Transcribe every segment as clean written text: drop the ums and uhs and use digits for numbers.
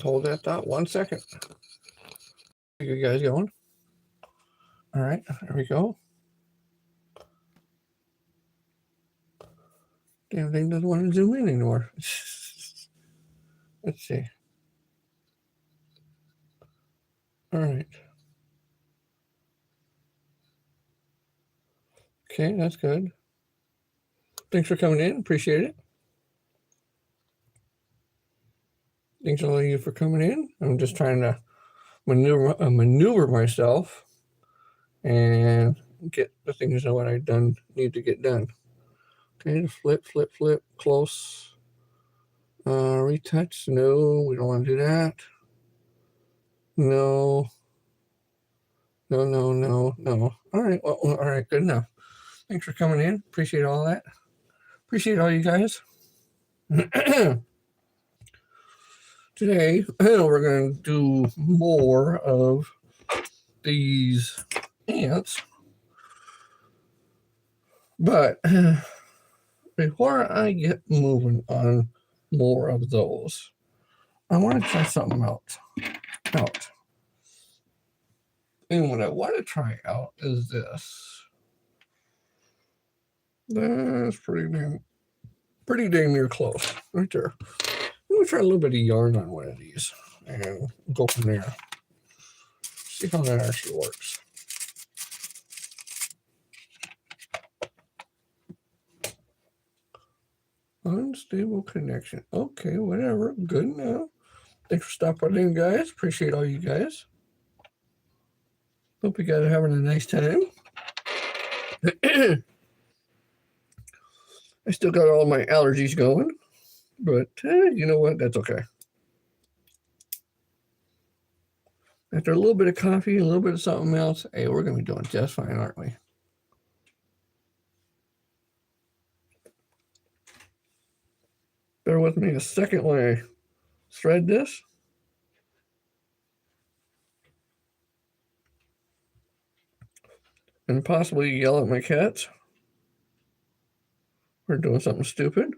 Hold that thought 1 second. You guys going? All right, there we go. Damn thing doesn't want to zoom in anymore. Let's see. All right. Okay, that's good. Thanks for coming in. Appreciate it. Thanks all of you for coming in. I'm just trying to maneuver myself and get the things that what I need to get done. Okay, flip, close. Retouch. No, we don't want to do that. No. All right, well, all right, good enough. Thanks for coming in. Appreciate all that. Appreciate all you guys. Today, we're going to do more of these ants. But before I get moving on more of those, I want to try something else out. And what I want to try out is this. That's pretty dang near close right there. I'm going to try a little bit of yarn on one of these and go from there. See how that actually works. Unstable connection. Okay, whatever. Good enough. Thanks for stopping in, guys. Appreciate all you guys. Hope you guys are having a nice time. I still got all my allergies going, but you know what? That's okay. After a little bit of coffee, a little bit of something else, hey, we're going to be doing just fine, aren't we? Bear with me a second while I thread this. And possibly yell at my cats. We're doing something stupid.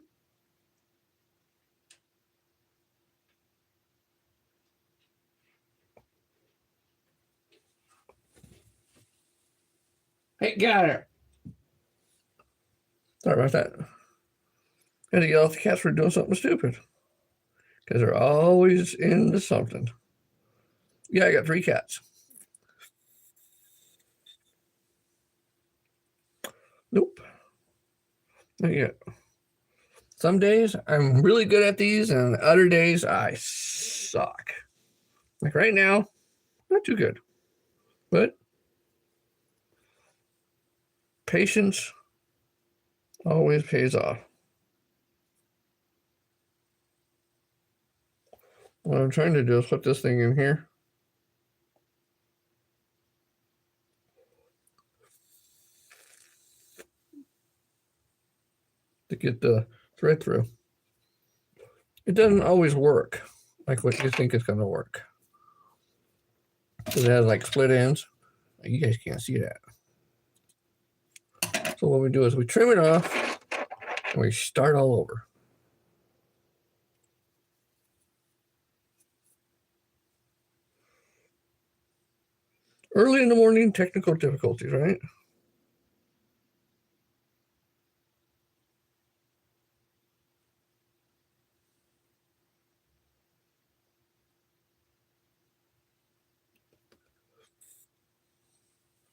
Hey, got her. Sorry about that. I had to yell at the cats for doing something stupid. Because they're always into something. Yeah, I got 3 cats. Nope. Not yet. Some days I'm really good at these, and other days I suck. Like right now, not too good. But patience always pays off. What I'm trying to do is put this thing in here. To get the thread through. It doesn't always work like what you think it's going to work. Because it has like split ends. You guys can't see that. So what we do is we trim it off and we start all over. Early in the morning, technical difficulties, right?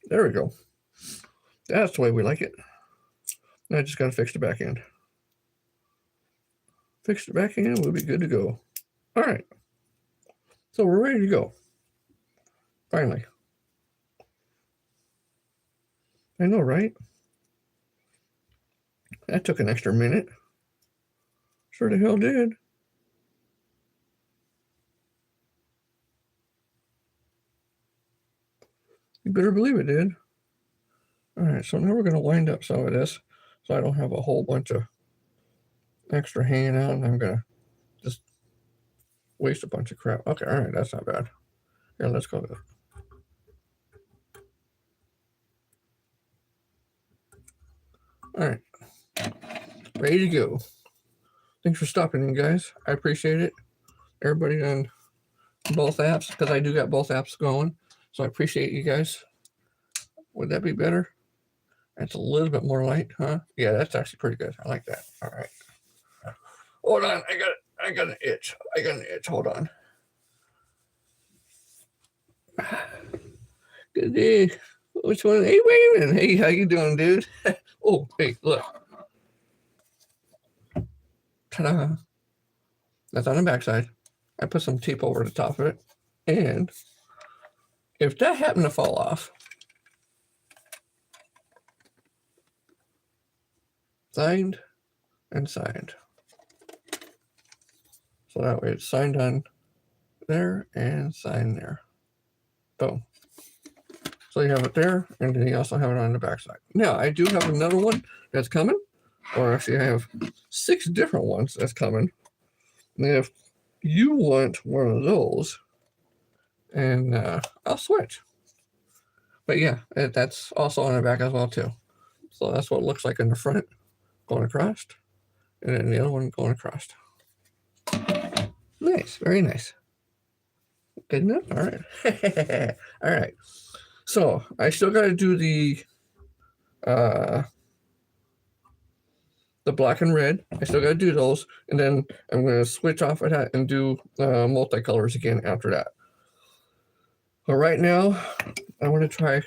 There we go. That's the way we like it. I just got to fix the back end. Fix the back end, we'll be good to go. All right. So we're ready to go. Finally. I know, right? That took an extra minute. Sure the hell did. You better believe it did. All right, so now we're going to wind up some of this so I don't have a whole bunch of extra hanging out, and I'm going to just waste a bunch of crap. Okay, all right, that's not bad. Here, let's go. All right, ready to go. Thanks for stopping in, guys. I appreciate it. Everybody on both apps because I do got both apps going. So I appreciate you guys. Would that be better? That's a little bit more light, huh? Yeah, that's actually pretty good. I like that. All right. Hold on. I got an itch. Hold on. Good day. Which one? Hey, wait a minute. Hey, how you doing, dude? Oh, hey, look. Ta-da. That's on the backside. I put some tape over the top of it. And if that happened to fall off, signed and signed. So that way it's signed on there and signed there. Boom. So you have it there, and then you also have it on the backside. Now, I do have another one that's coming, or actually I have 6 different ones that's coming. And if you want one of those, and I'll switch. But yeah, that's also on the back as well too. So that's what it looks like in the front, going across, and then the other one going across. Nice, very nice. Good enough? All right. All right. So I still got to do the black and red. I still got to do those, and then I'm going to switch off of that and do multicolors again after that. But right now, I want to try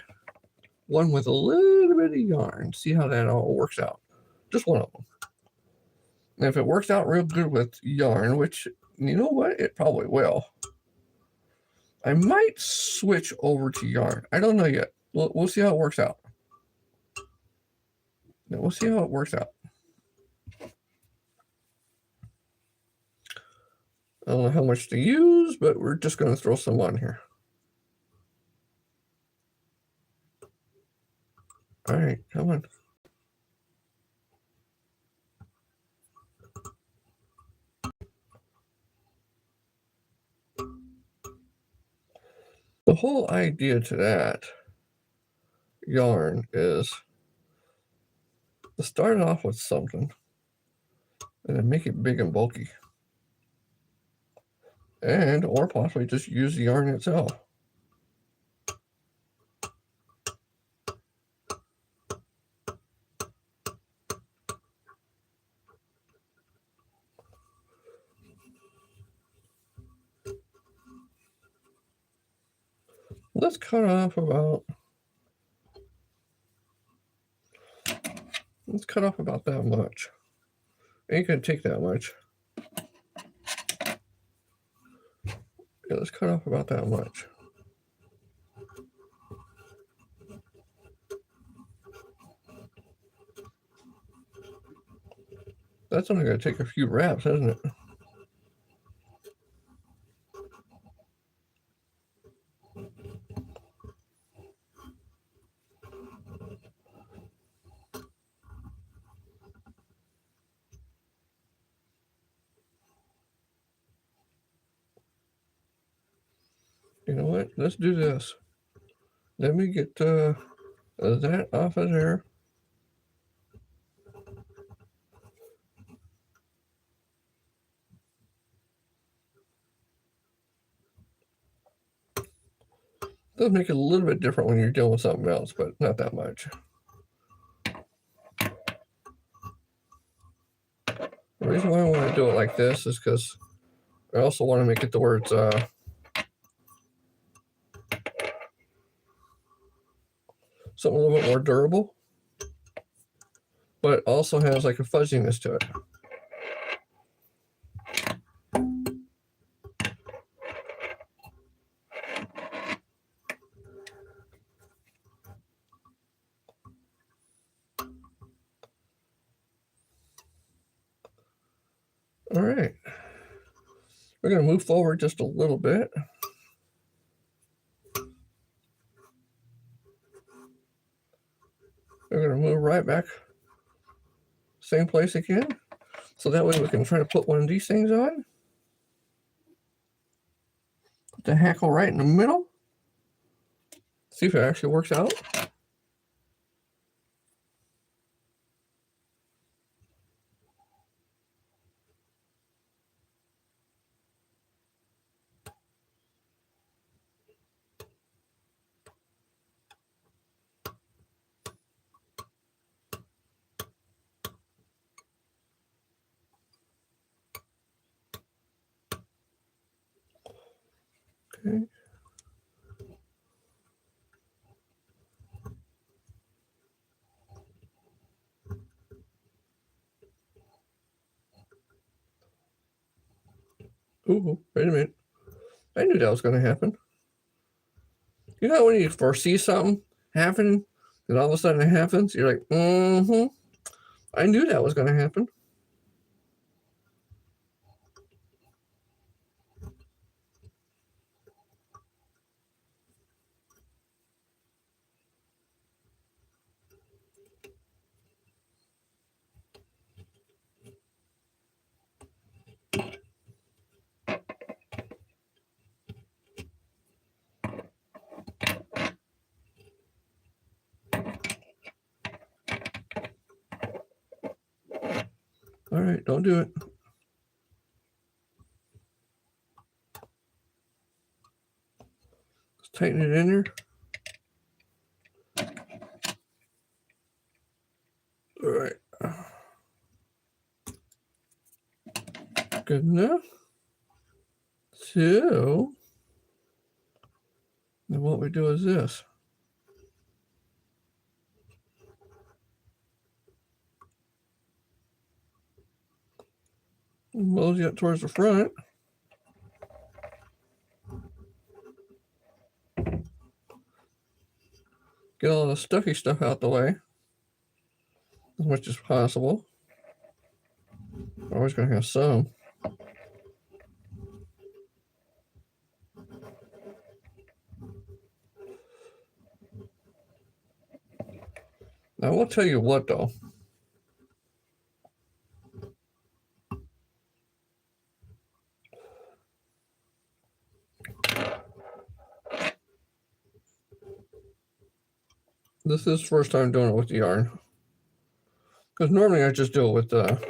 one with a little bit of yarn. See how that all works out. Just one of them. And if it works out real good with yarn, which, you know what, it probably will, I might switch over to yarn. I don't know yet. We'll see how it works out. We'll see how it works out. I don't know how much to use, but we're just going to throw some on here. All right, come on. The whole idea to that yarn is to start off with something and then make it big and bulky. And, or possibly just use the yarn itself. Let's cut off about that much. Ain't gonna take that much. Yeah, let's cut off about that much. That's only gonna take a few wraps, isn't it? You know what? Let's do this. Let me get that off of there. Does make it a little bit different when you're dealing with something else, but not that much. The reason why I want to do it like this is because I also want to make it to where it's something a little bit more durable, but it also has like a fuzziness to it. All right. We're going to move forward just a little bit. We're going to move right back, same place again. So that way we can try to put one of these things on. Put the hackle right in the middle. See if it actually works out. Okay. Ooh, wait a minute. I knew that was going to happen. You know when you foresee something happening, and all of a sudden it happens? You're like, mm-hmm. I knew that was going to happen. All right, don't do it. Let's tighten it in there. All right. Good enough. So, then what we do is this. Mosey up towards the front. Get all the stuffy stuff out the way as much as possible. We're always going to have some. Now, I will tell you what, though. This is the first time doing it with the yarn. Because normally I just do it with the...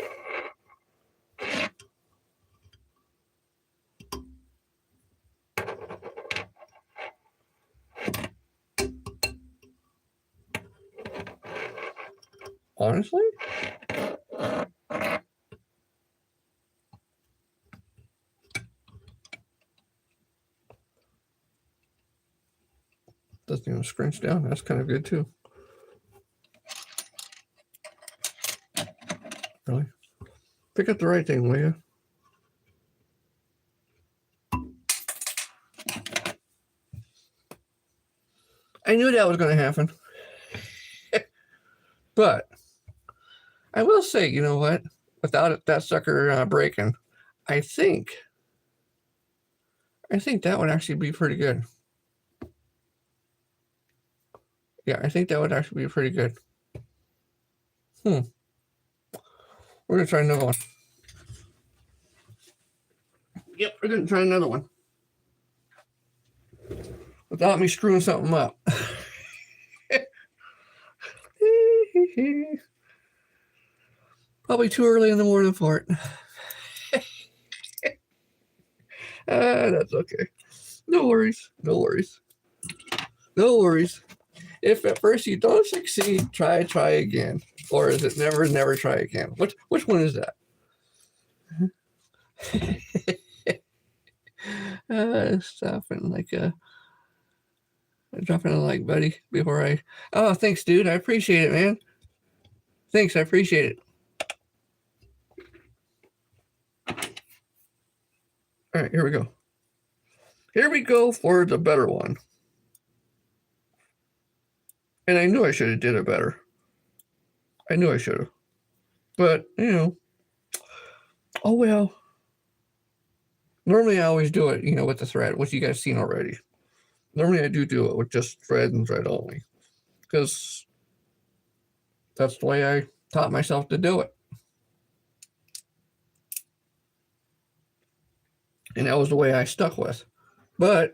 Honestly? Doesn't even scrunch down. That's kind of good too. Really? Pick up the right thing, will you? I knew that was going to happen. But I will say, you know what? Without that sucker breaking, I think that would actually be pretty good. Yeah, I think that would actually be pretty good. We're going to try another one. Yep, we're going to try another one. Without me screwing something up. Probably too early in the morning for it. That's okay. No worries. No worries. No worries. If at first you don't succeed, try again. Or is it never try again? Which one is that? Stopping like dropping a like, buddy, before I... Oh, thanks, dude. I appreciate it, man. Thanks, I appreciate it. All right, here we go. Here we go for the better one. And I knew I should have did it better. I knew I should have. But, you know, oh well. Normally I always do it, you know, with the thread, which you guys seen already. Normally I do it with just thread and thread only. Because that's the way I taught myself to do it. And that was the way I stuck with. But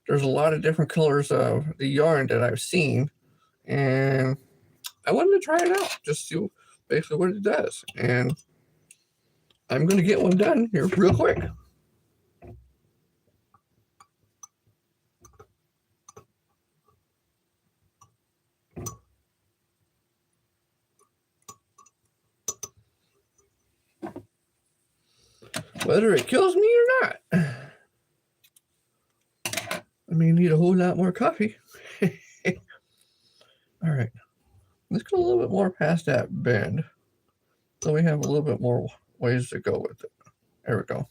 there's a lot of different colors of the yarn that I've seen. And I wanted to try it out. Just see basically what it does. And I'm going to get one done here real quick. Whether it kills me or not. I may need a whole lot more coffee. All right, let's go a little bit more past that bend, so we have a little bit more ways to go with it. There we go.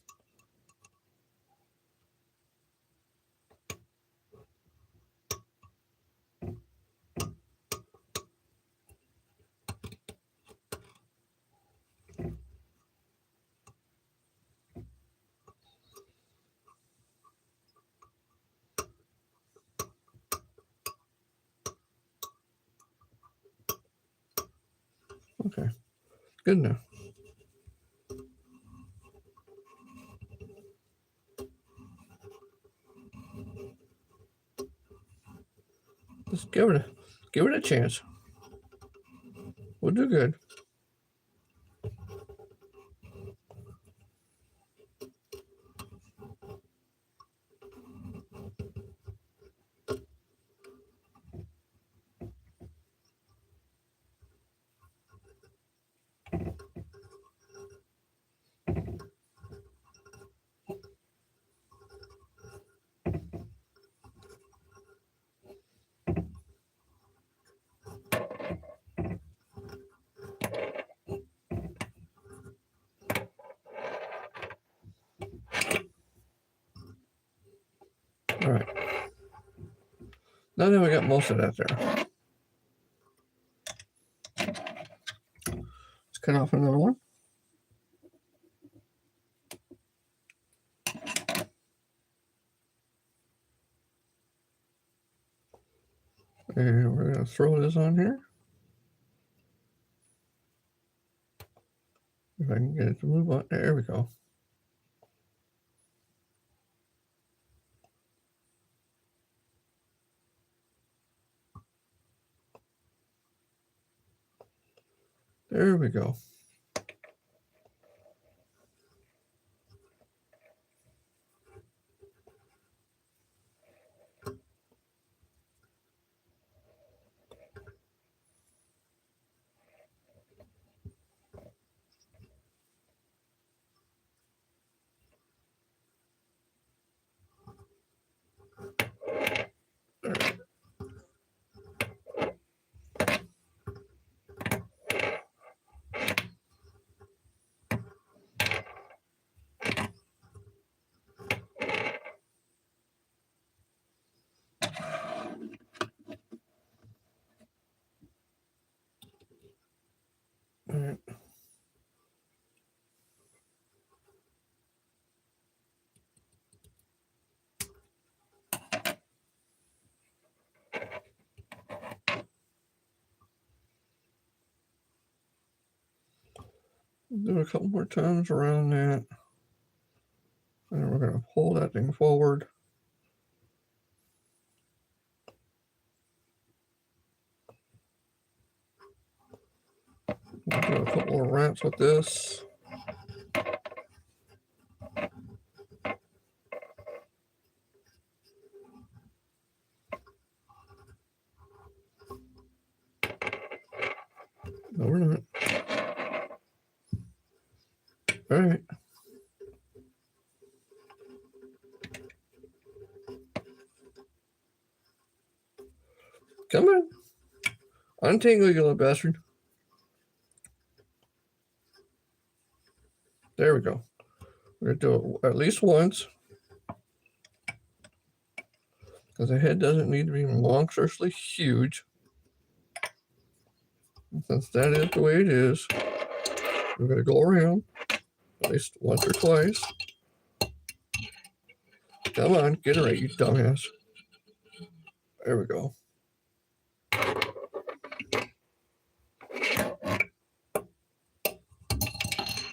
Okay, good enough. Just give it a chance. We'll do good. All right. Now that we got most of that there, let's cut off another one. And we're going to throw this on here. If I can get it to move on. There we go. There we go. All right. Do it a couple more times around that. And we're going to pull that thing forward. We'll do a couple more ramps with this. No, we're not. All right. Come on. Untangle, you little bastard. There we go. We're going to do it at least once. Because the head doesn't need to be monstrously huge. And since that is the way it is, we're going to go around at least once or twice. Come on, get it right, you dumbass. There we go.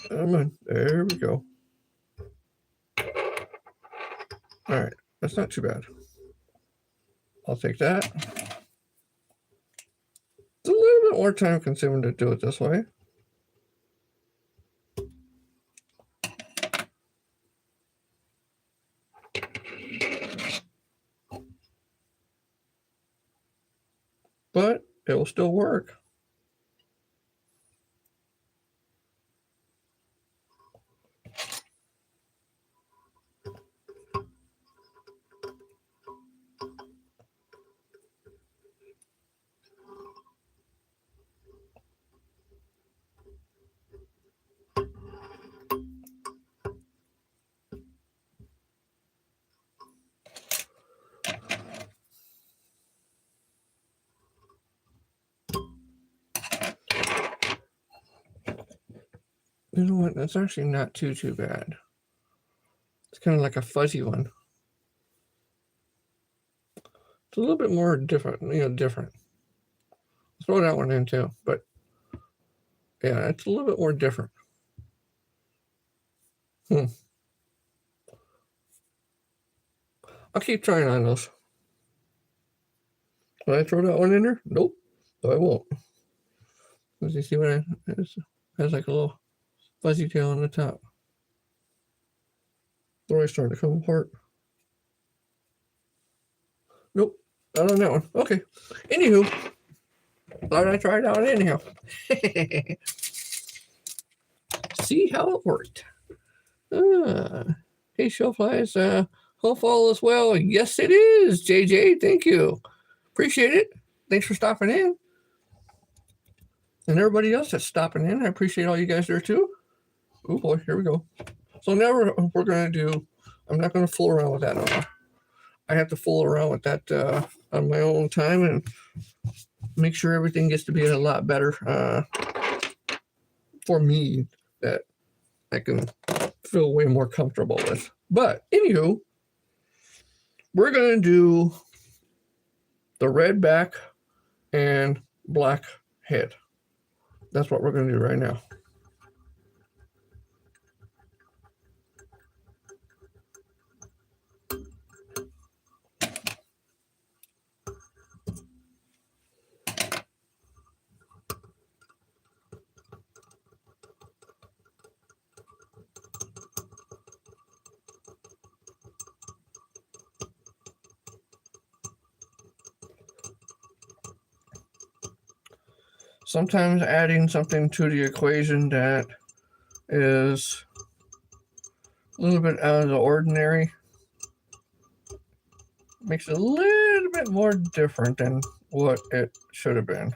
Come on, there we go. All right, that's not too bad. I'll take that. It's a little bit more time consuming to do it this way. But it will still work. You know what? That's actually not too bad. It's kind of like a fuzzy one. It's a little bit more different, different. Throw that one in too, but yeah, it's a little bit more different. I'll keep trying on those. Will I throw that one in there? Nope. No, I won't. Does you see what it has like a little fuzzy tail on the top. It's already starting to come apart. Nope. Not on that one. Okay. Anywho, thought I'd try it out anyhow. See how it worked. Hey, ShowFlies. Hope all is well. Yes, it is, JJ. Thank you. Appreciate it. Thanks for stopping in. And everybody else that's stopping in, I appreciate all you guys there too. Oh boy, here we go. So now we're going to do, I'm not going to fool around with that no more. I have to fool around with that on my own time and make sure everything gets to be a lot better for me that I can feel way more comfortable with. But anywho, we're going to do the red back and black head. That's what we're going to do right now. Sometimes adding something to the equation that is a little bit out of the ordinary makes it a little bit more different than what it should have been.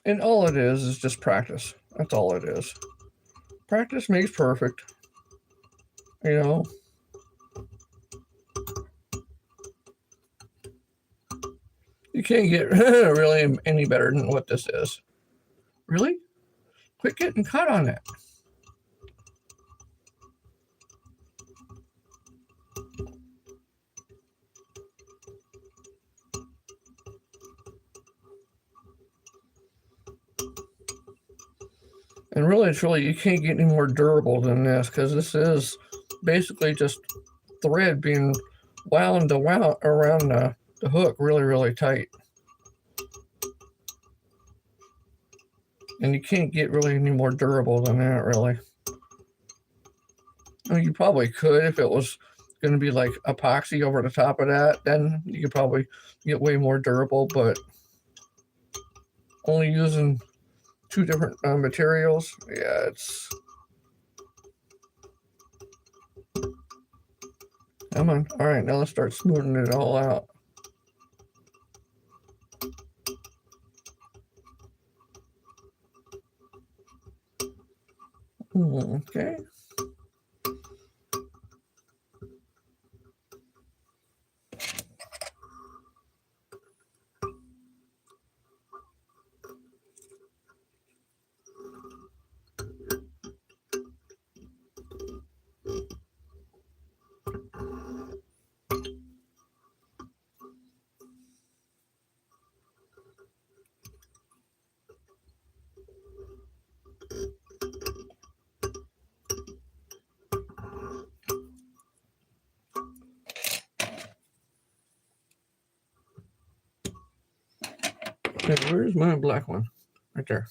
And all it is just practice. That's all it is. Practice makes perfect. You know. You can't get really any better than what this is. Really? Quit getting cut on it. And really, truly, you can't get any more durable than this because this is basically just thread being wound around the hook really, really tight. And you can't get really any more durable than that, really. I mean, you probably could if it was going to be like epoxy over the top of that. Then you could probably get way more durable, but only using two different materials, yeah, it's... Come on. All right, now let's start smoothing it all out. Okay. Okay, where's my black one? Right there.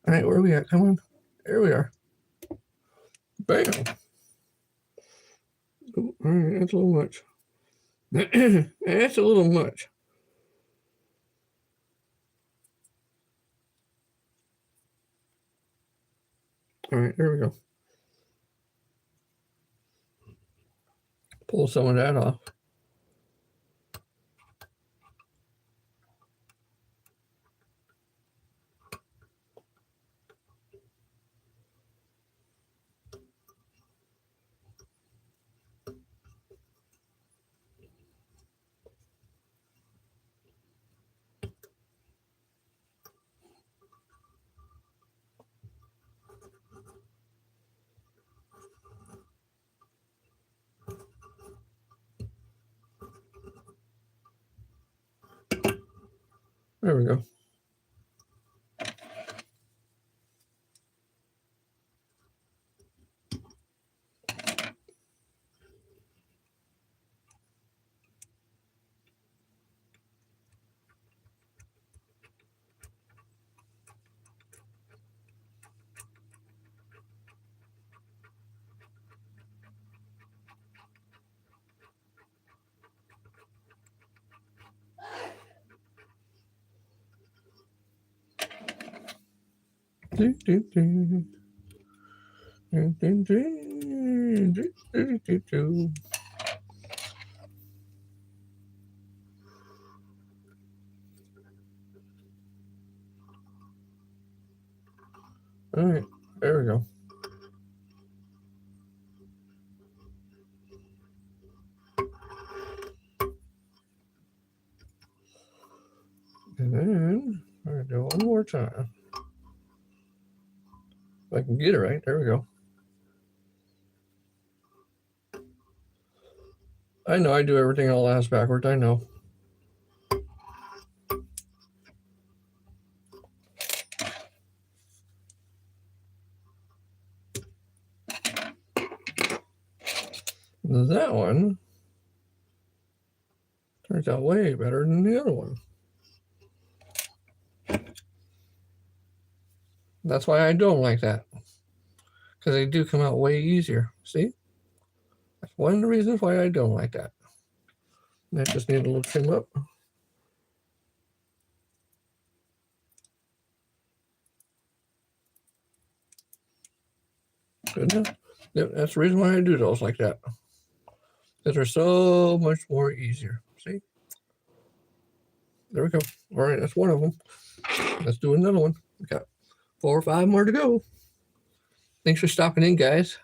All right, where are we at? Come on. There we are. Bam. Oh, all right, that's a little much. That's a little much. All right, there we go. Pull some of that off. There we go. Do, do, do. Do, do, do. Do, do, do, do. All right, there we go. And then I'm going to do it one more time. If I can get it right, there we go. I know I do everything all ass backwards, I know. That one turns out way better than the other one. That's why I don't like that. Because they do come out way easier. See? That's one of the reasons why I don't like that. I just need a little trim up. Good enough. Yep, that's the reason why I do those like that. Because they're so much more easier. See? There we go. All right, that's one of them. Let's do another one. We got 4 or 5 more to go. Thanks for stopping in, guys.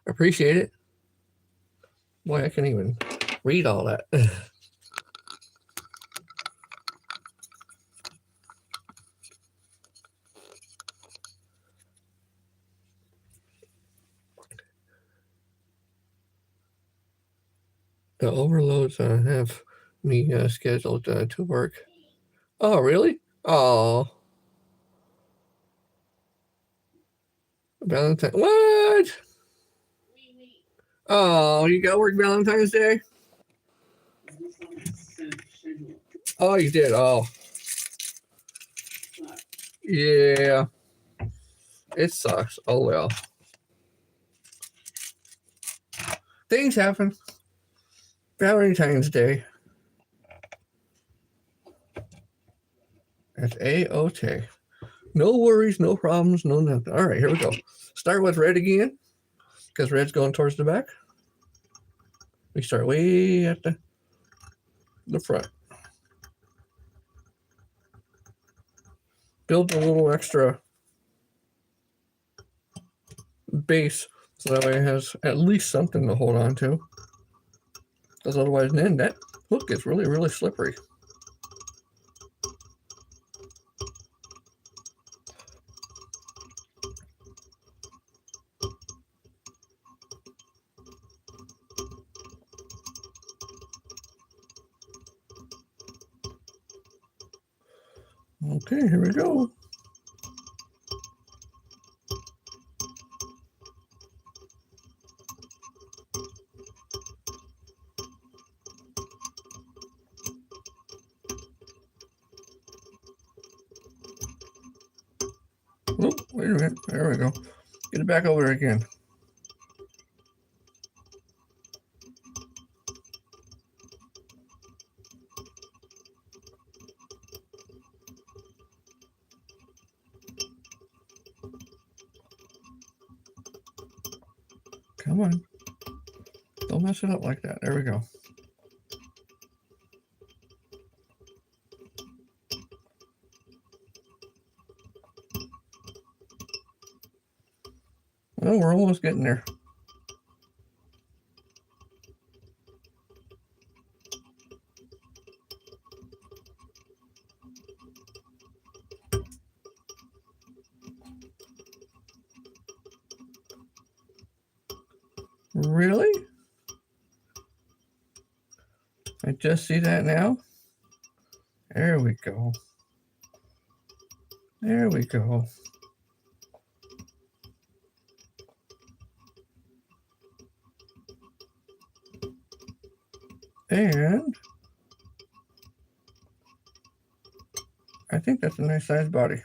I appreciate it. Boy, I can't even read all that. The overloads have me scheduled to work. Oh, really? Oh. Valentine. What? Oh, you got work Valentine's Day? Oh, you did? Oh. Yeah. It sucks. Oh, well. Things happen. Valentine's Day. That's A-OK. No worries, no problems, no nothing. All right, here we go. Start with red again, because red's going towards the back. We start way at the front. Build a little extra base so that way it has at least something to hold on to. Because otherwise, then that hook gets really, really slippery. Okay, here we go. Oh, wait a minute. There we go. Get it back over there again. Come on. Don't mess it up like that. There we go. Well, we're almost getting there. Really? I just see that now. There we go. There we go. And I think that's a nice sized body.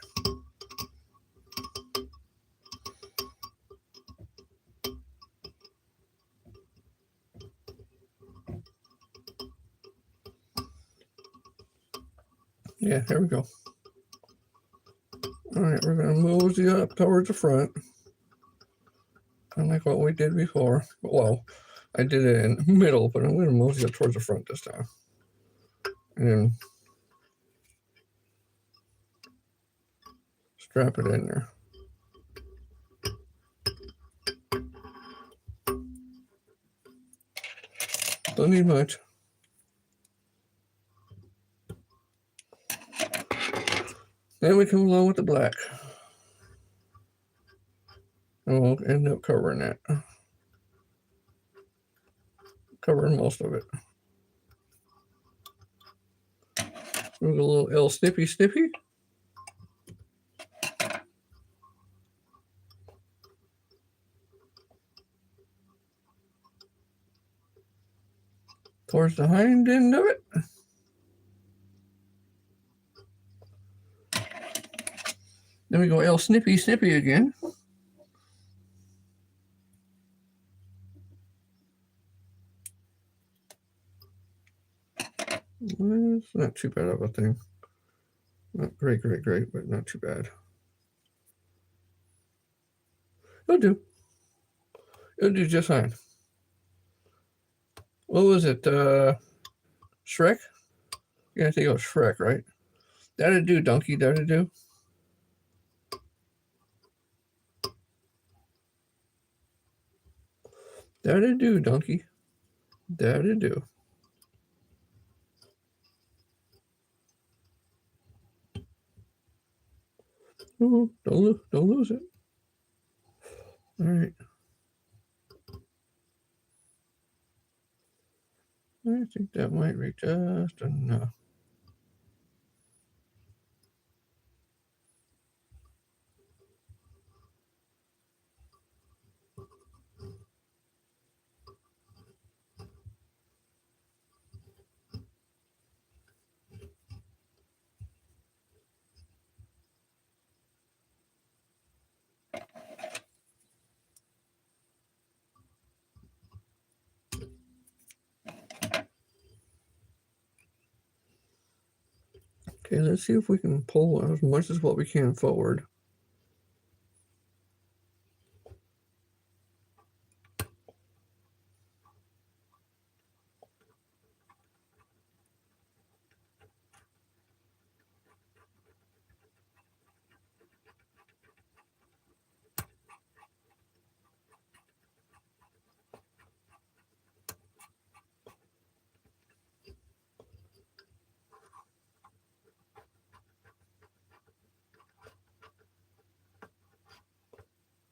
Yeah, there we go. All right, we're going to mosey up towards the front. Kind of like what we did before. Well, I did it in the middle, but I'm going to mosey up towards the front this time. And then strap it in there. Don't need much. Then we come along with the black. And we'll end up covering that. Covering most of it. We'll go a little L snippy snippy. Towards the hind end of it. Then we go L snippy snippy again. Well, it's not too bad of a thing. Not great, but not too bad. It'll do. It'll do just fine. What was it? Shrek? Yeah, I think it was Shrek, right? That'll do, donkey. That'll do. That'll do, donkey. That'll do. Oh, don't lose it. All right. I think that might be just enough. Okay, let's see if we can pull as much as what we can forward.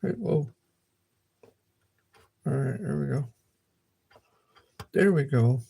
Right, whoa. All right, there we go. There we go.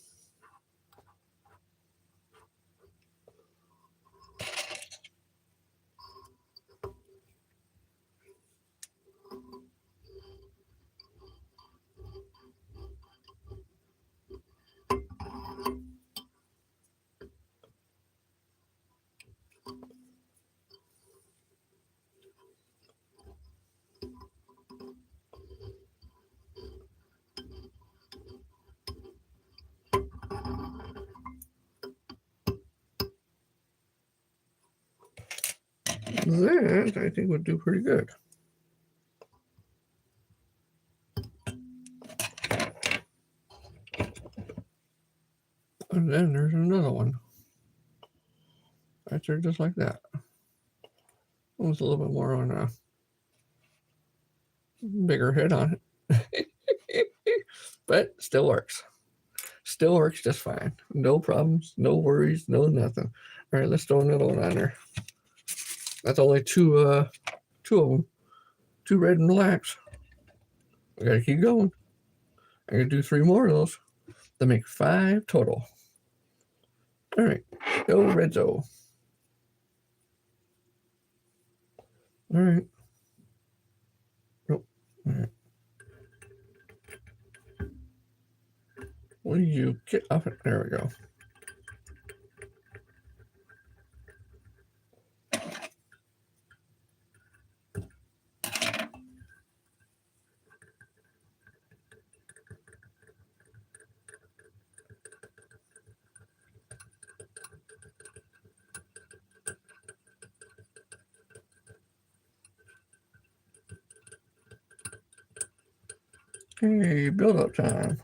That I think would do pretty good. then there's another one. Right there, just like that. It was a little bit more on a bigger head on it. But still works. Still works just fine. No problems, no worries, no nothing. All right, let's throw another one on there. That's only two of them. Two red and blacks. We gotta keep going. I gotta do 3 more of those to make 5 total. All right, go Redzo. All right. Nope. All right. What do you get up? There we go. Hey, build up time.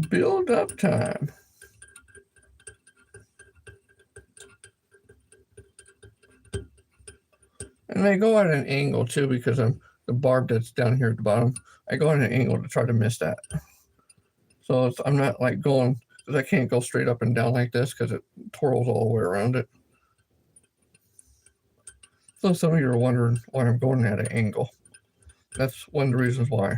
Build up time. And I go at an angle too because I'm the barb that's down here at the bottom. I go at an angle to try to miss that. So I'm not like going, because I can't go straight up and down like this because it twirls all the way around it. So some of you are wondering why I'm going at an angle. That's one of the reasons why.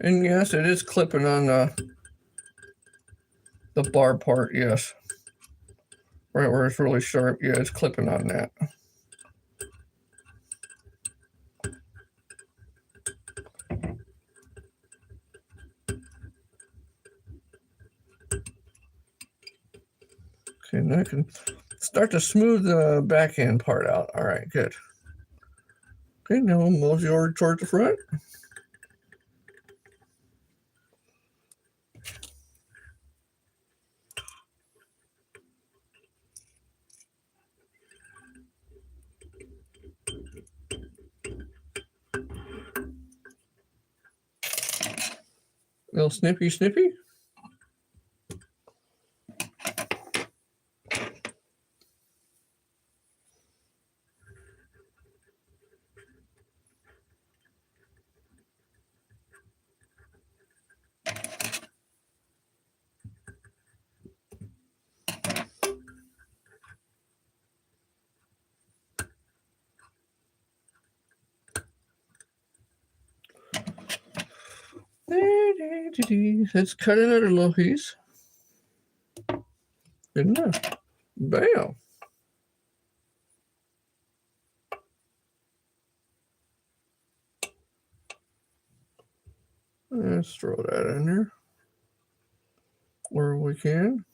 And yes, it is clipping on the bar part, yes. Right where it's really sharp, yeah, it's clipping on that. Okay, now I can start to smooth the backhand part out. All right, good. Okay, now we'll mosey over towards the front. Little snippy, snippy. Let's cut another little piece. Good enough. Bam. Let's throw that in there where we can.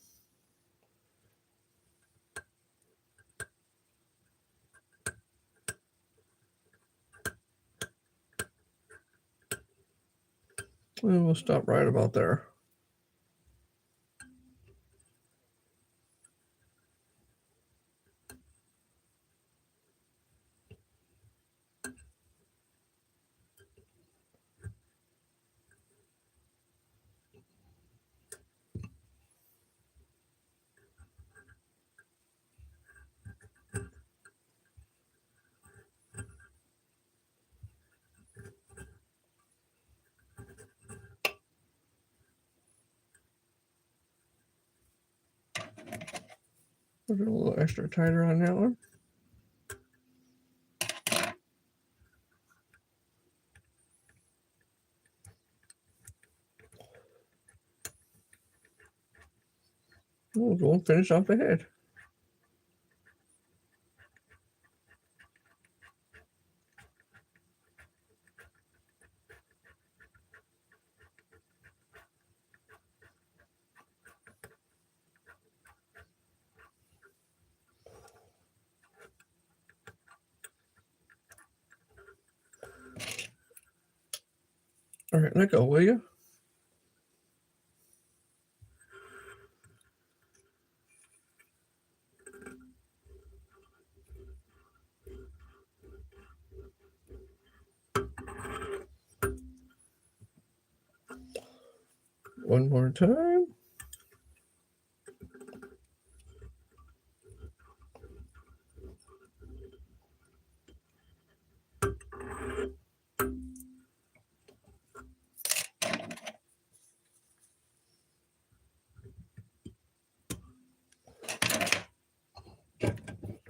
And we'll stop right about there. Put it a little extra tighter on that one. We'll go and finish off the head. All right, let go, will you? One more time.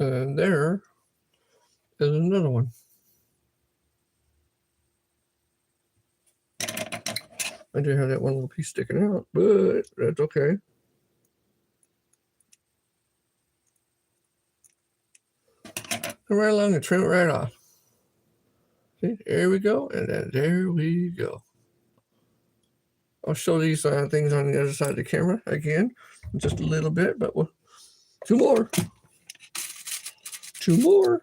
And there is another one. I do have that one little piece sticking out, but that's okay. Come right along and trim it right off. See, there we go, and then there we go. I'll show these things on the other side of the camera again, just a little bit, but we'll, two more. Two more.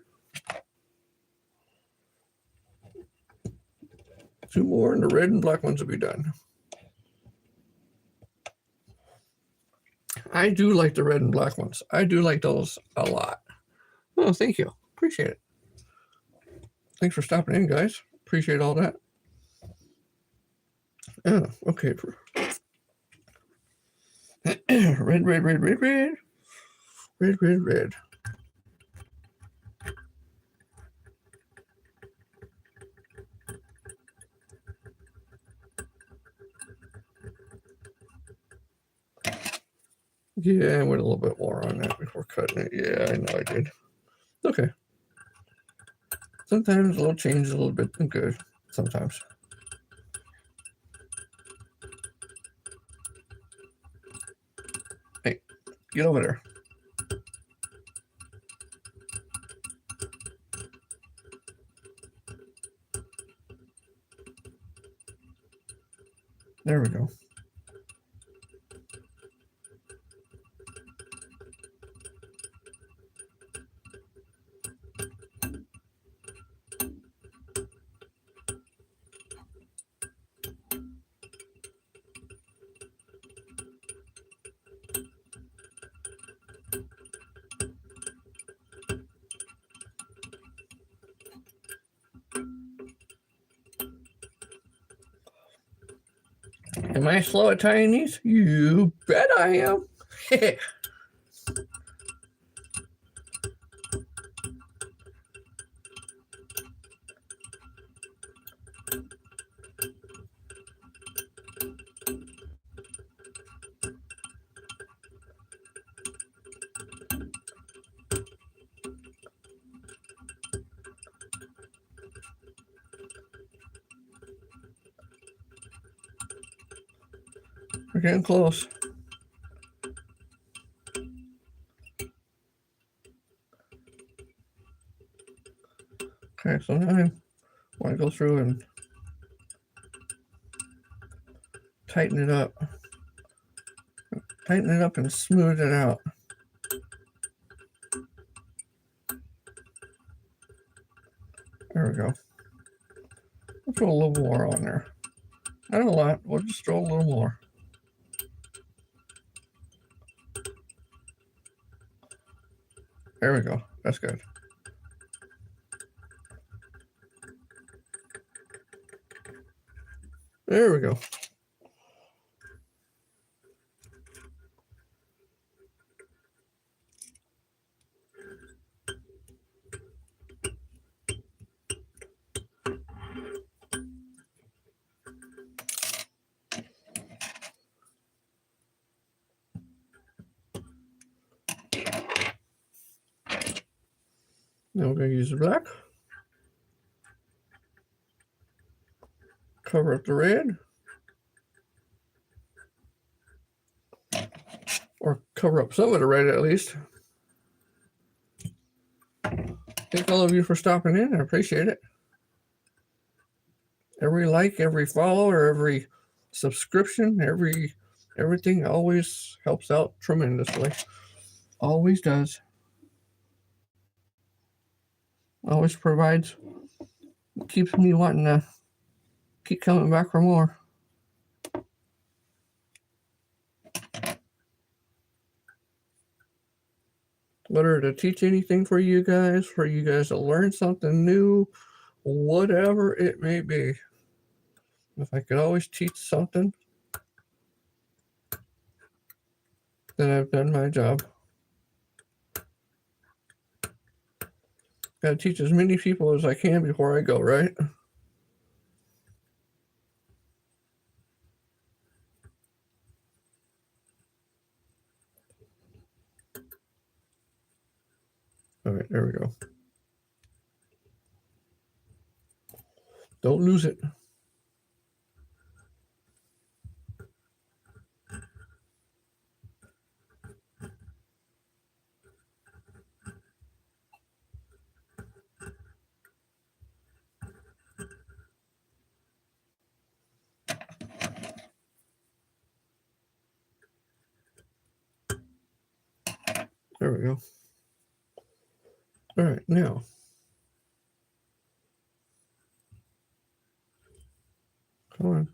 Two more, and the red and black ones will be done. I do like the red and black ones. I do like those a lot. Oh, thank you. Appreciate it. Thanks for stopping in, guys. Appreciate all that. Oh, okay. Red, red, red, red, red. Red, red, red. Yeah, I went a little bit more on that before cutting it. Yeah, I know I did. Okay. Sometimes a little change is a little bit good. Sometimes. Hey, get over there. There we go. Am I slow at tying these? You bet I am. We're getting close. Okay, so now I want to go through and tighten it up. Tighten it up and smooth it out. There we go. We'll throw a little more on there. Not a lot. We'll just throw a little more. There we go. That's good. There we go. Now we're going to use the black. Cover up the red. Or cover up some of the red at least. Thank all of you for stopping in. I appreciate it. Every like, every follow, or every subscription, everything always helps out tremendously. Always does. Always provides, keeps me wanting to keep coming back for more. Whether to teach anything for you guys to learn something new, whatever it may be. If I could always teach something, then I've done my job. Gotta teach as many people as I can before I go, right? All right, there we go. Don't lose it. There we go. All right, now. Come on.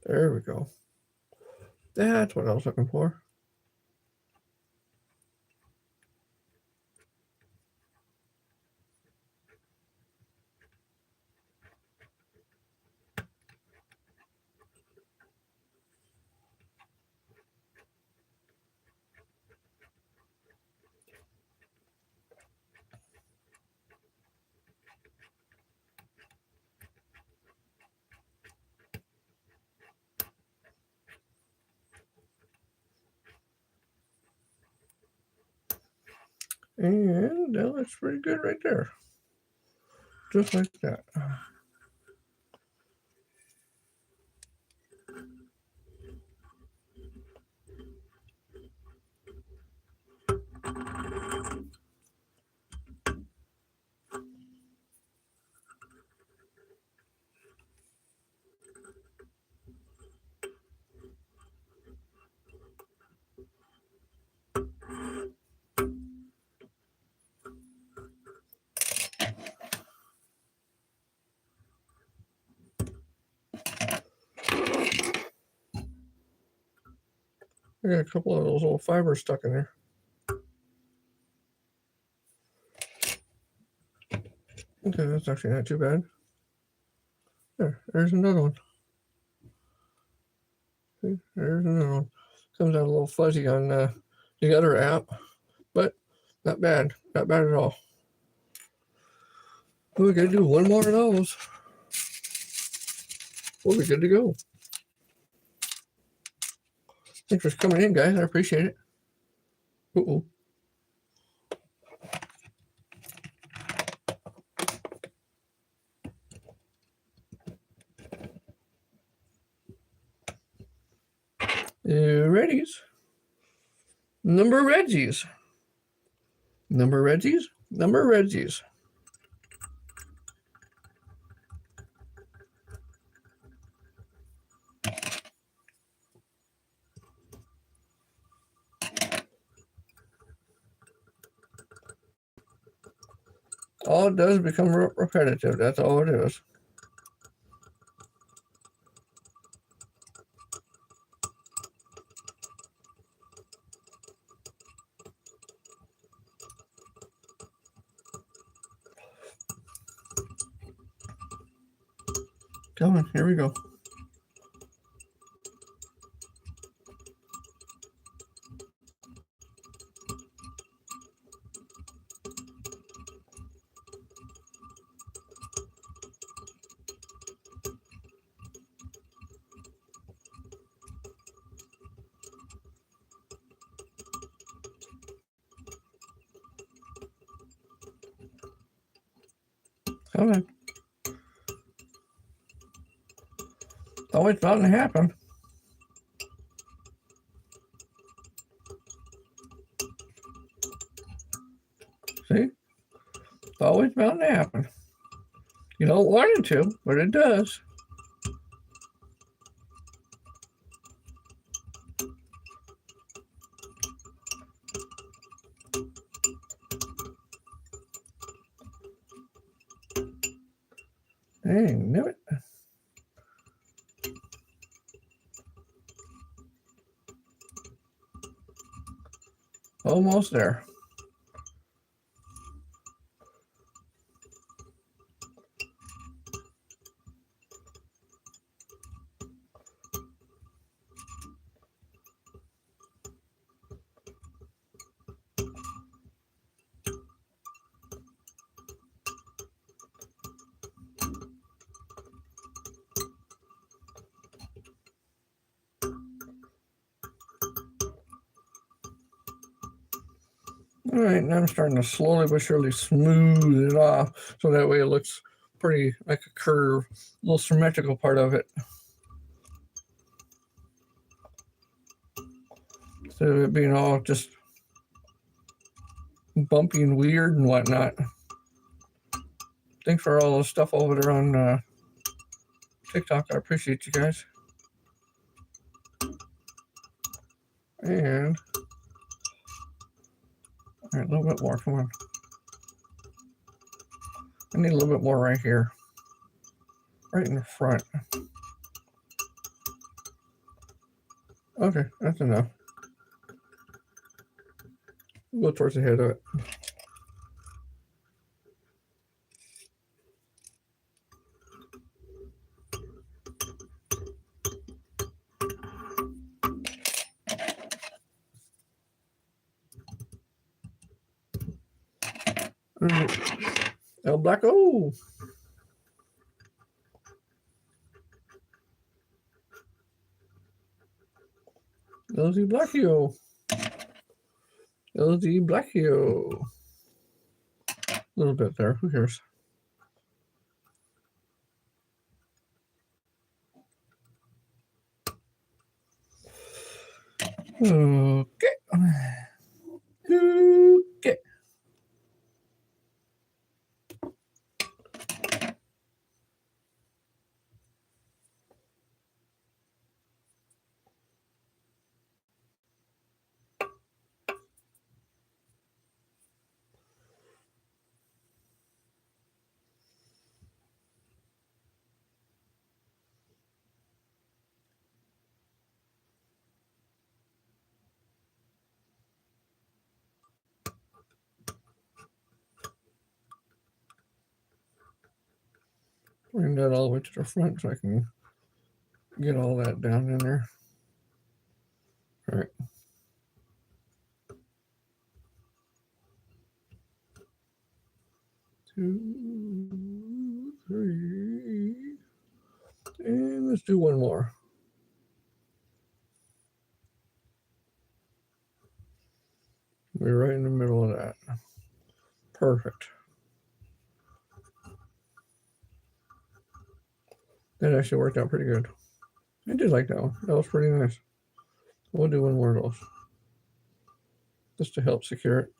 There we go. That's what I was looking for. And that looks pretty good right there. Just like that. I got a couple of those little fibers stuck in there. Okay, that's actually not too bad. There's another one. See, there's another one. Comes out a little fuzzy on the other app, but not bad. Not bad at all. We gotta do one more of those. We'll be good to go. Thanks for coming in, guys. I appreciate it. Uh-oh. Reddies. Number Reggies. Number Reggies. Number Reggies. All it does become repetitive. That's all it is. Come on, here we go. Come on. It's always bound to happen. It's bound to happen. You don't want it to, but it does. Dang, knew it. Almost there. All right, now I'm starting to slowly but surely smooth it off so that way it looks pretty like a curve, a little symmetrical part of it. Instead of it being all just bumpy and weird and whatnot. Thanks for all the stuff over there on TikTok. I appreciate you guys. And all right, a little bit more. Come on. I need a little bit more right here. Right in the front. Okay, that's enough. Go towards the head of it. El Blacko. LZ Blackio. LZ Blackio. A little bit there. Who cares? Okay. Okay. Bring that all the way to the front so I can get all that down in there. All right. 2, 3, and let's do one more. We're right in the middle of that. Perfect. That actually worked out pretty good. I did like that one. That was pretty nice. We'll do one more of those. Just to help secure it.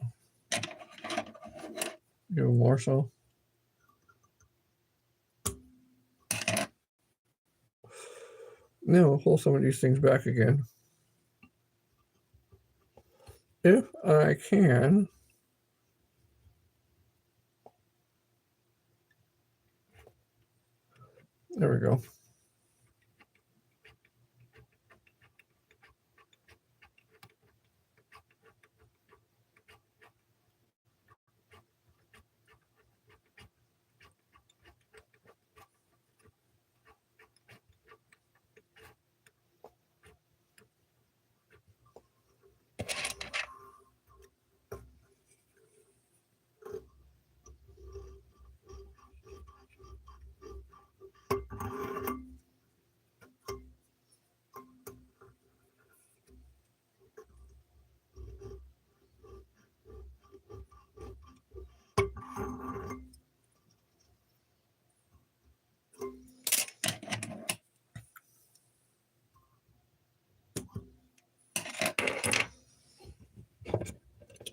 Even more so. Now I'll pull some of these things back again. If I can. There we go.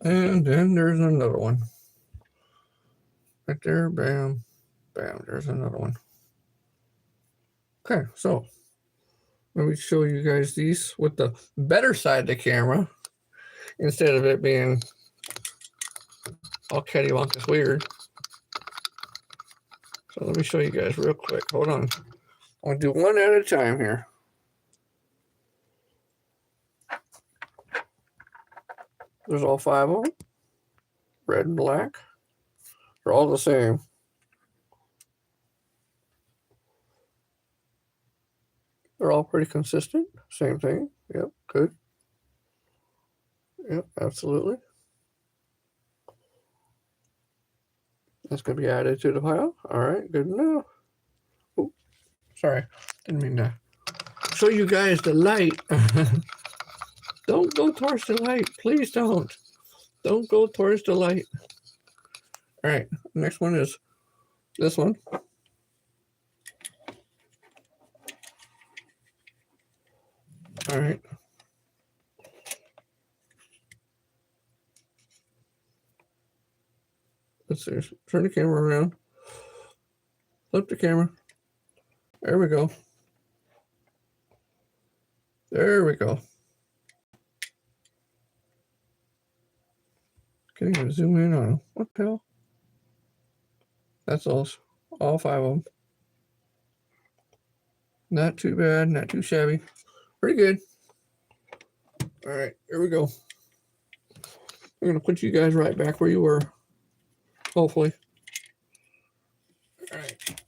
And then there's another one. Right there. Bam. Bam. There's another one. Okay, so let me show you guys these with the better side of the camera instead of it being all cattywampus weird. So let me show you guys real quick. Hold on. I'll do one at a time here. There's all 5 of them. Red and black. They're all the same. They're all pretty consistent. Same thing. Yep, good. Yep, absolutely. That's going to be added to the pile. All right, good enough. Oh, sorry. Didn't mean to show you guys the light. Don't go towards the light. Please don't. Don't go towards the light. All right, next one is this one. All right. Let's see. Turn the camera around. Flip the camera. There we go. There we go. Can't even zoom in on them. What the hell? That's all 5 of them. Not too bad, not too shabby. Pretty good. All right, here we go. I'm going to put you guys right back where you were, hopefully. All right.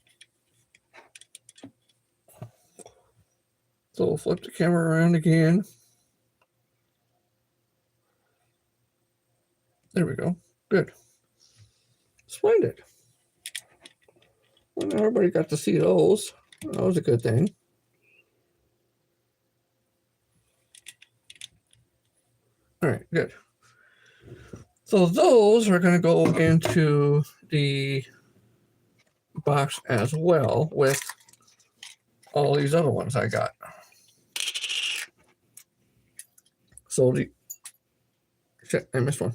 So we'll flip the camera around again. There we go. Good. Splendid. Well, now everybody got to see those. That was a good thing. All right, good. So those are going to go into the box as well with all these other ones I got. So the shit, I missed one.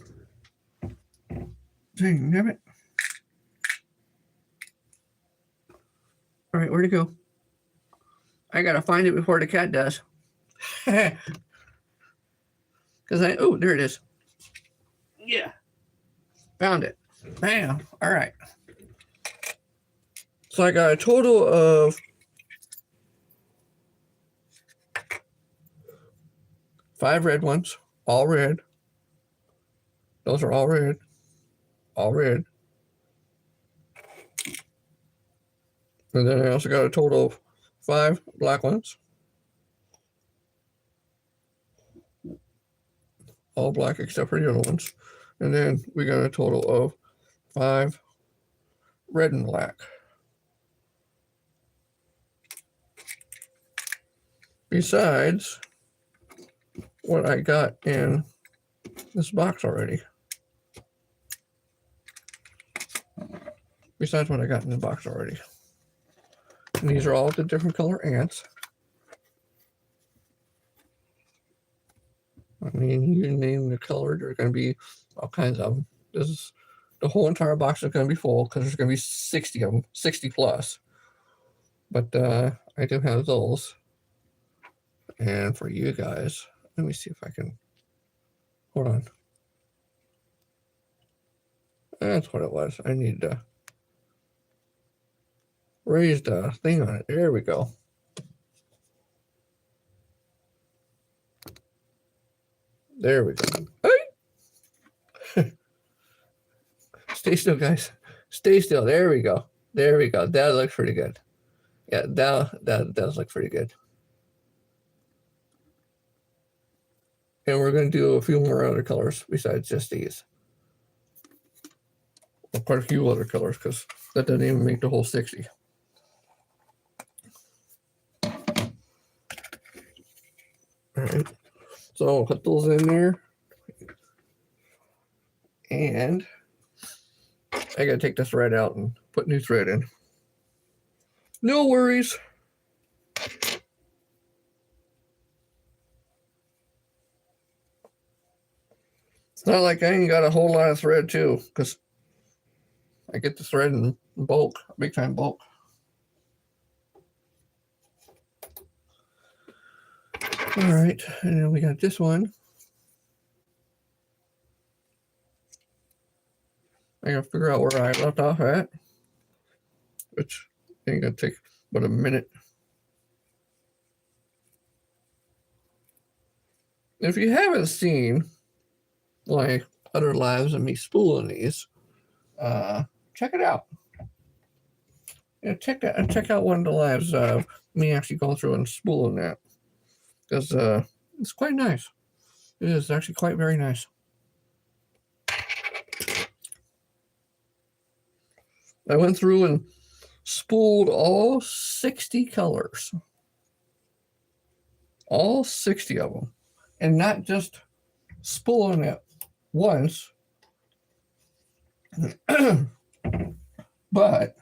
Dang, damn it. All right, where'd it go? I gotta find it before the cat does. Because oh, there it is. Yeah. Found it. Bam. All right. So I got a total of 5 red ones, all red. Those are all red. All red. And then I also got a total of 5 black ones. All black except for the other ones. And then we got a total of 5 red and black. Besides what I got in this box already. Besides what I got in the box already. And these are all the different color ants. I mean, you name the color, there's going to be all kinds of them. This is, the whole entire box is going to be full because there's going to be 60 of them, 60 plus. But I do have those. And for you guys, let me see if I can, hold on. That's what it was. I need to raise the thing on it. There we go. There we go. Hey! Stay still, guys. Stay still. There we go. There we go. That looks pretty good. Yeah, that does look pretty good. And we're going to do a few more other colors besides just these. Well, quite a few other colors because that doesn't even make the whole 60. All right. So I'll put those in there. And I got to take this thread out and put new thread in. No worries. It's not like I ain't got a whole lot of thread too, because I get the thread in bulk, big time bulk. All right, and then we got this one. I gotta figure out where I left off at, which ain't gonna take but a minute. If you haven't seen like other lives of me spooling these, check it out. Yeah, check out one of the lives of me actually going through and spooling that, because it's quite nice. It is actually quite very nice. I went through and spooled all 60 colors. All 60 of them. And not just spooling it once, but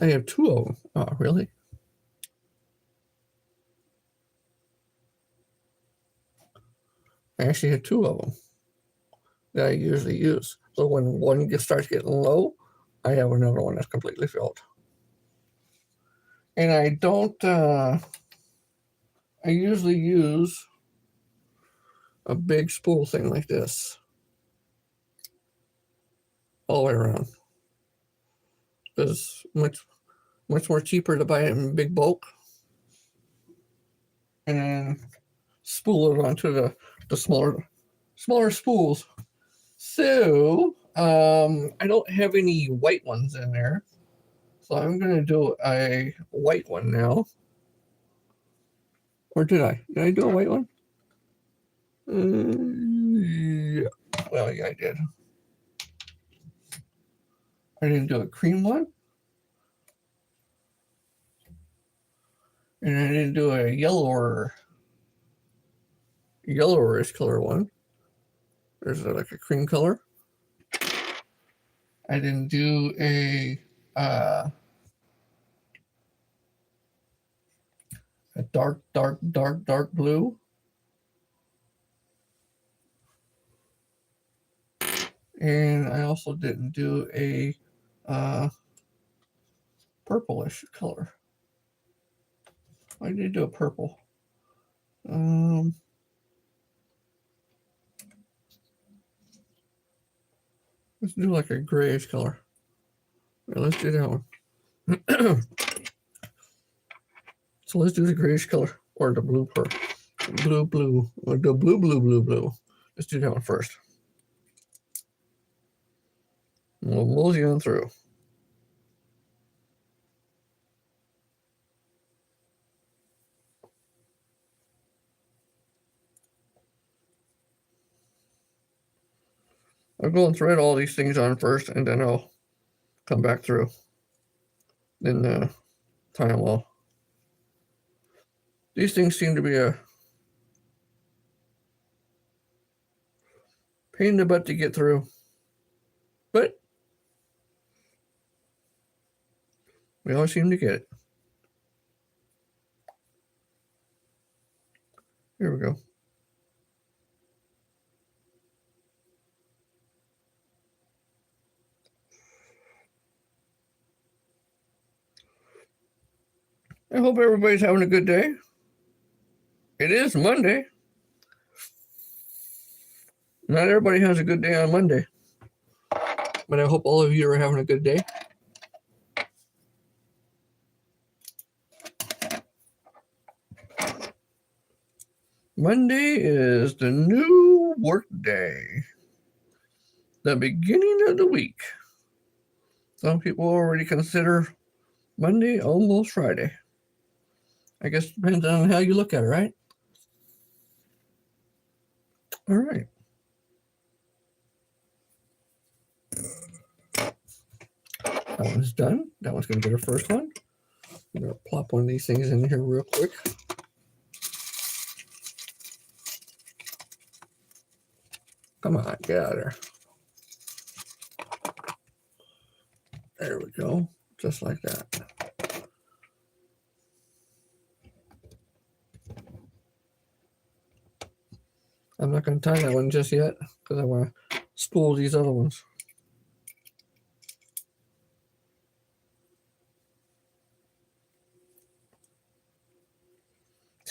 I have 2 of them. Oh, really? I actually have 2 of them that I usually use. So when one starts getting low, I have another one that's completely filled. And I don't, I usually use a big spool thing like this all the way around. Because much more cheaper to buy it in big bulk and then spool it onto the smaller spools. So I don't have any white ones in there, so I'm gonna do a white one now. Or did I? Did I do a white one? Yeah. Well, yeah, I did. I didn't do a cream one, and I didn't do a yellowish color one. There's like a cream color. I didn't do a dark blue. And I also didn't do a purplish color. I did do a purple. Let's do like a grayish color. Yeah, let's do that one. So let's do the grayish color or the blue or the blue. Let's do that one first. We'll mosey on through. I'll go and thread all these things on first, and then I'll come back through. Then tie them all. These things seem to be a pain in the butt to get through, but we always seem to get it. Here we go. I hope everybody's having a good day. It is Monday. Not everybody has a good day on Monday, but I hope all of you are having a good day. Monday is the new work day, the beginning of the week. Some people already consider Monday almost Friday. I guess it depends on how you look at it, right? All right. That one's done. That one's going to be the first one. I'm going to plop one of these things in here real quick. Come on, get out of there. There we go. Just like that. I'm not going to tie that one just yet because I want to spool these other ones.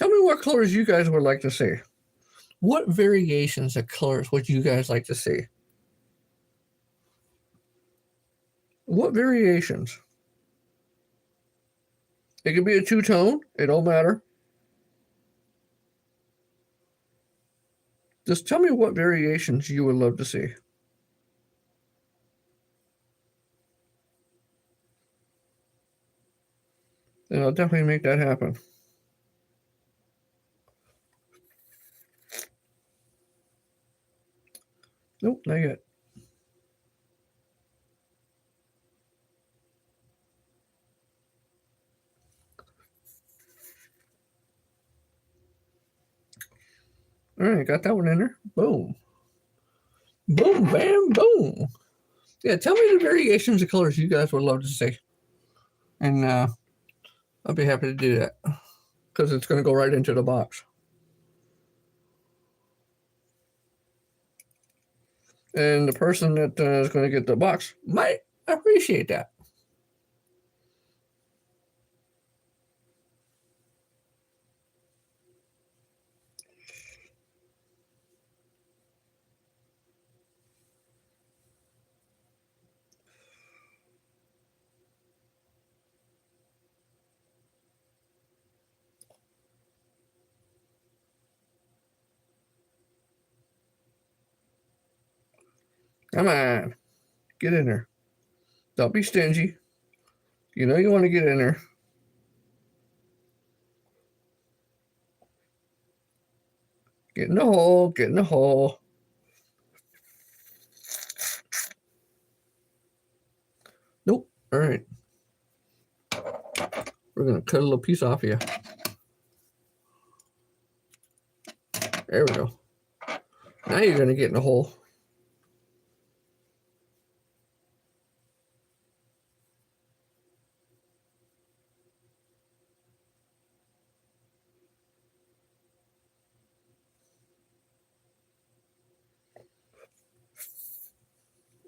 Tell me what colors you guys would like to see. What variations of colors would you guys like to see? What variations? It could be a two-tone. It don't matter. Just tell me what variations you would love to see. And I'll definitely make that happen. Nope, not yet. All right, got that one in there. Boom. Boom, bam, boom. Yeah, tell me the variations of colors you guys would love to see. And I'll be happy to do that. Because it's going to go right into the box. And the person that is going to get the box might appreciate that. Come on. Get in there. Don't be stingy. You know you want to get in there. Get in the hole. Get in the hole. Nope. All right. We're going to cut a little piece off here. There we go. Now you're going to get in the hole.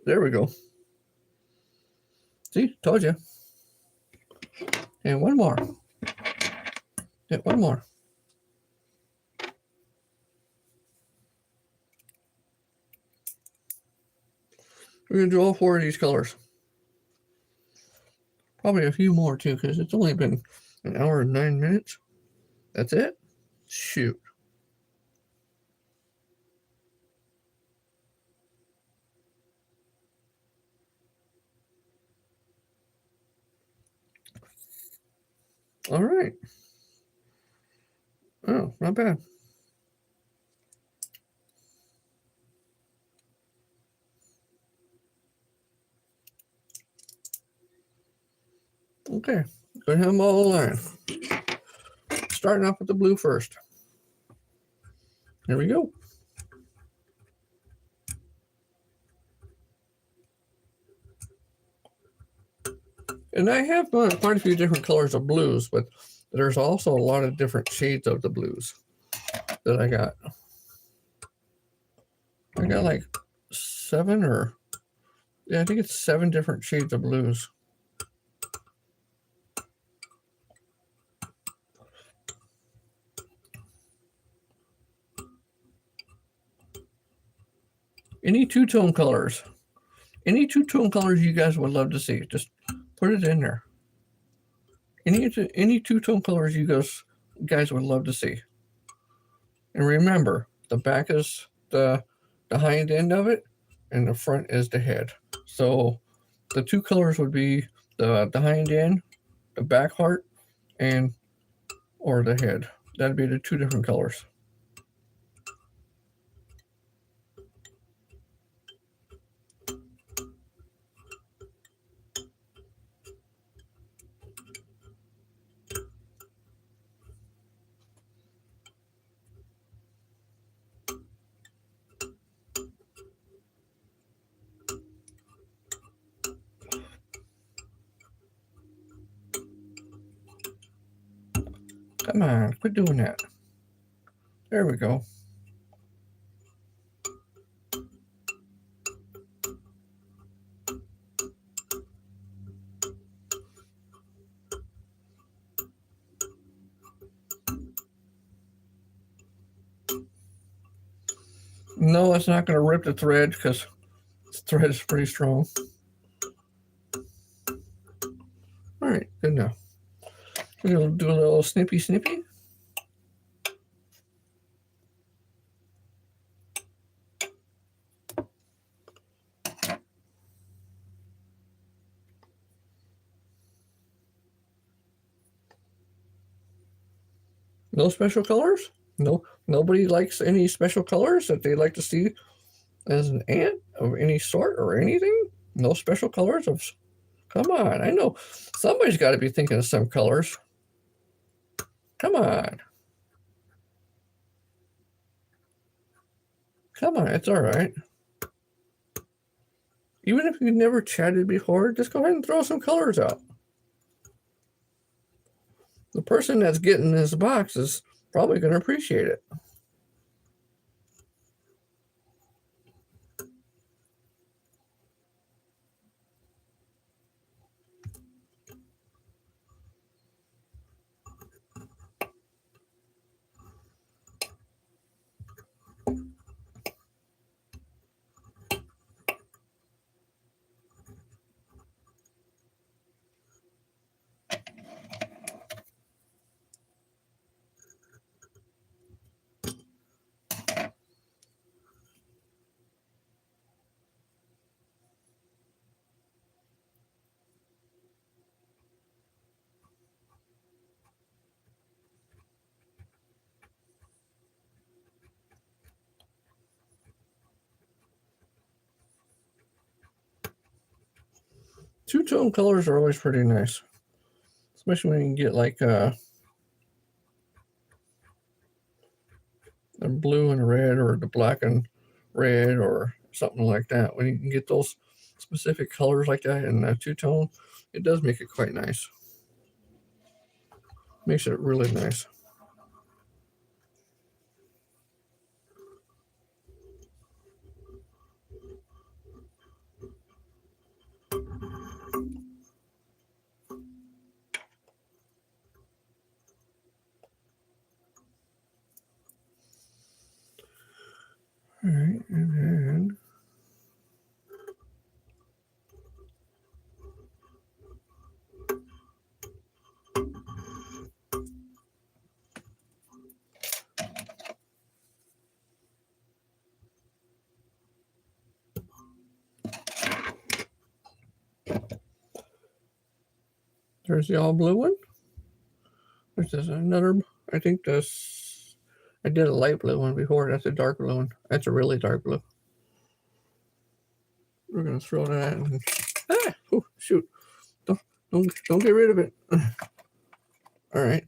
There we go. See, told you. And one more. Yeah, one more. We're going to do all four of these colors. Probably a few more too, because it's only been an hour and 9 minutes. That's it? Shoot. All right. Oh, not bad. Okay, go ahead and have them all aligned. Starting off with the blue first. There we go. And I have quite a few different colors of blues, but there's also a lot of different shades of the blues that I got. I got like 7 or, yeah, I think it's 7 different shades of blues. Any two-tone colors. Any two-tone colors you guys would love to see, just put it in there. Any two-tone colors you guys would love to see. And remember, the back is the hind end of it, and the front is the head. So the two colors would be the hind end, the back part, and or the head. That'd be the 2 different colors. Come on, quit doing that. There we go. No, it's not going to rip the thread because the thread is pretty strong. All right, good enough. We'll do a little snippy snippy. No special colors? No, nobody likes any special colors that they like to see as an ant of any sort or anything? No special colors of. Come on, I know somebody's got to be thinking of some colors. Come on. Come on, it's all right. Even if you've never chatted before, just go ahead and throw some colors out. The person that's getting this box is probably going to appreciate it. Two-tone colors are always pretty nice, especially when you get like a blue and red or the black and red or something like that. When you can get those specific colors like that in a two-tone, it does make it quite nice. Makes it really nice. All right, and then there's the all blue one. There's another. I think that's. I did a light blue one before. That's a dark blue one. That's a really dark blue. We're gonna throw that. And, oh shoot! Don't get rid of it. All right.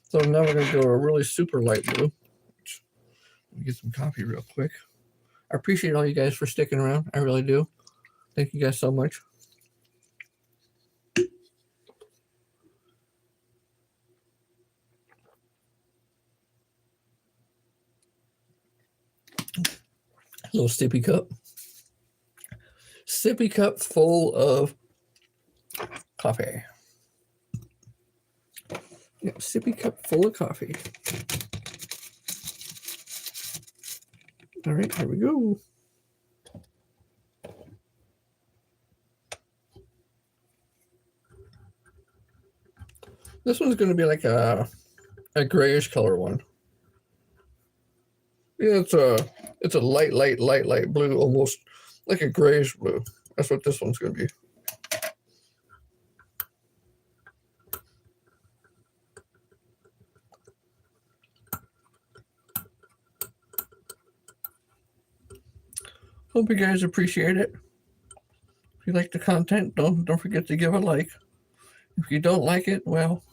So now we're gonna go a really super light blue. Let me get some coffee real quick. I appreciate all you guys for sticking around. I really do. Thank you guys so much. Little sippy cup. Sippy cup full of coffee. Yeah, sippy cup full of coffee. All right, here we go. This one's going to be like a grayish color one. Yeah, it's a light blue, almost like a grayish blue. That's what this one's going to be. Hope you guys appreciate it. If you like the content, don't forget to give a like. If you don't like it, well,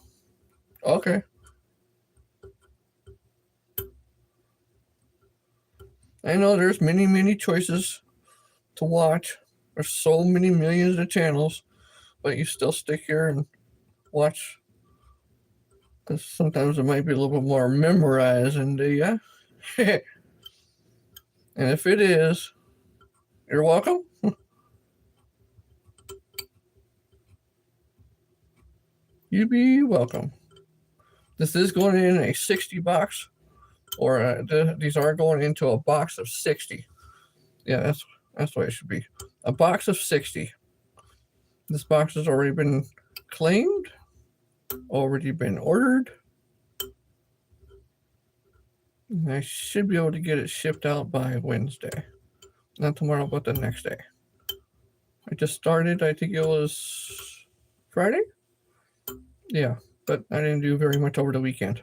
okay. I know there's many choices to watch. There's so many millions of channels, but you still stick here and watch. Because sometimes it might be a little bit more memorizing, do ya? And if it is, you're welcome. You be welcome. This is going in a 60 box. or these are going into a box of 60. Yeah, that's the way it should be. A box of 60. This box has already been claimed, already been ordered. And I should be able to get it shipped out by Wednesday. Not tomorrow, but the next day. I just started, I think it was Friday? Yeah, but I didn't do very much over the weekend.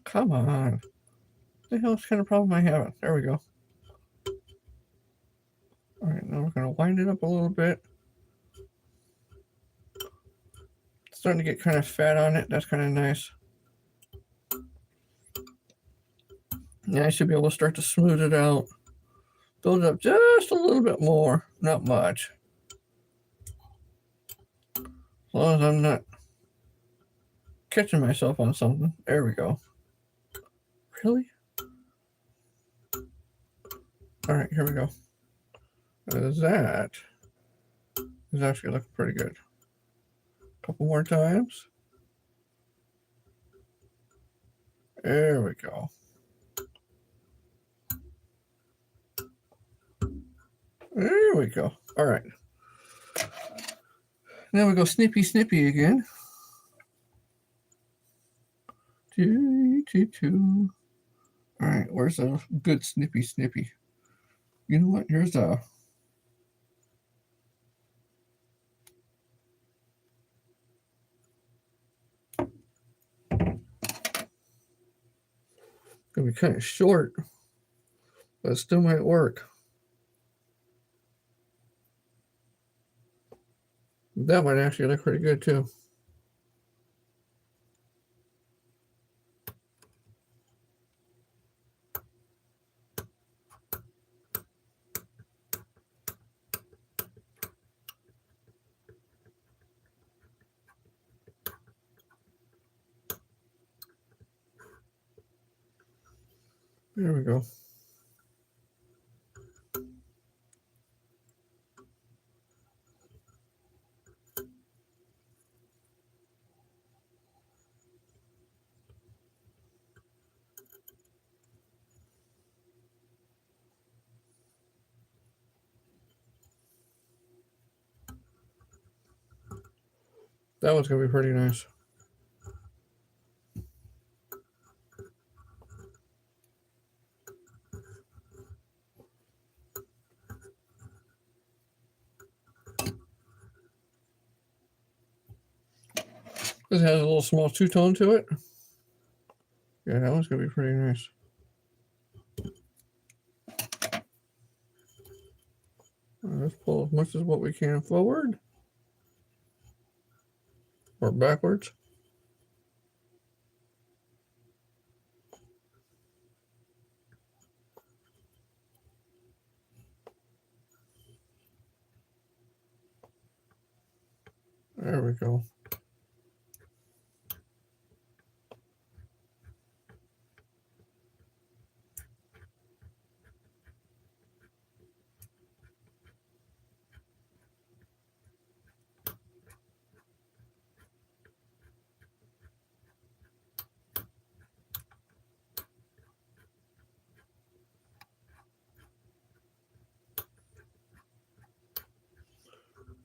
Come on. What the hell kind of problem I have? There we go. Alright, now we're going to wind it up a little bit. It's starting to get kind of fat on it. That's kind of nice. Yeah, I should be able to start to smooth it out. Build it up just a little bit more. Not much. As long as I'm not catching myself on something. There we go. Really? Alright, here we go. That is actually looking pretty good. A couple more times. There we go. There we go. All right. Now we go snippy snippy again. 2, 2, 2. All right, where's a good snippy snippy? You know what? Here's a... Gonna be kind of short, but it still might work. That might actually look pretty good too. There we go. That one's gonna be pretty nice. This has a little small two-tone to it. Yeah, that one's gonna be pretty nice. Let's pull as much as what we can forward or backwards. There we go.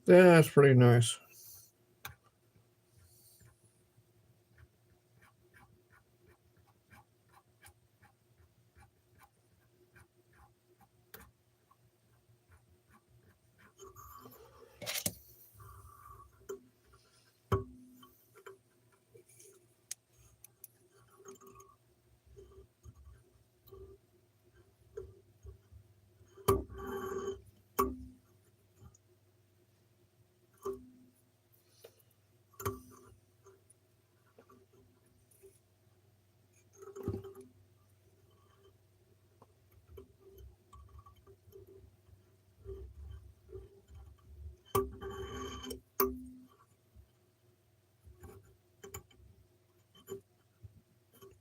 That's pretty nice.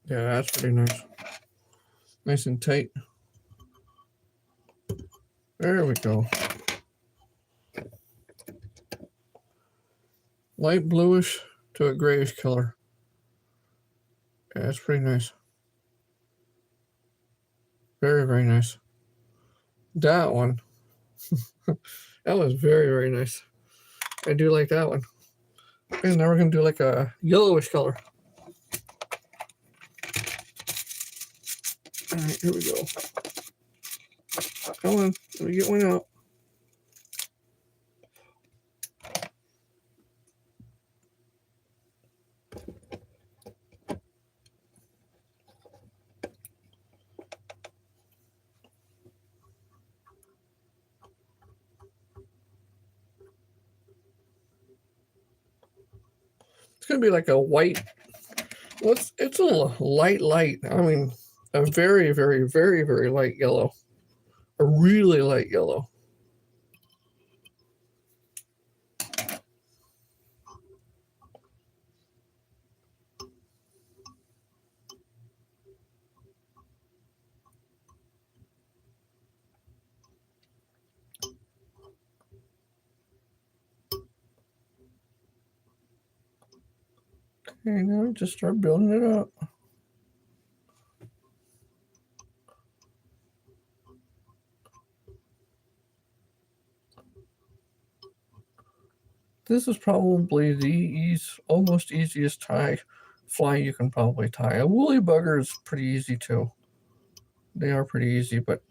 Yeah, that's pretty nice. Nice and tight. There we go. Light bluish to a grayish color. Okay, that's pretty nice. Very, very nice. That one. That was very, very nice. I do like that one. Okay, now we're going to do like a yellowish color. All right, here we go. Come on, let me get one out. It's going to be like a white. Well, it's a light. I mean, a very, very, very, very light yellow. A really light yellow. Okay, now just start building it up. This is probably the almost easiest fly you can probably tie. A woolly bugger is pretty easy too. They are pretty easy, but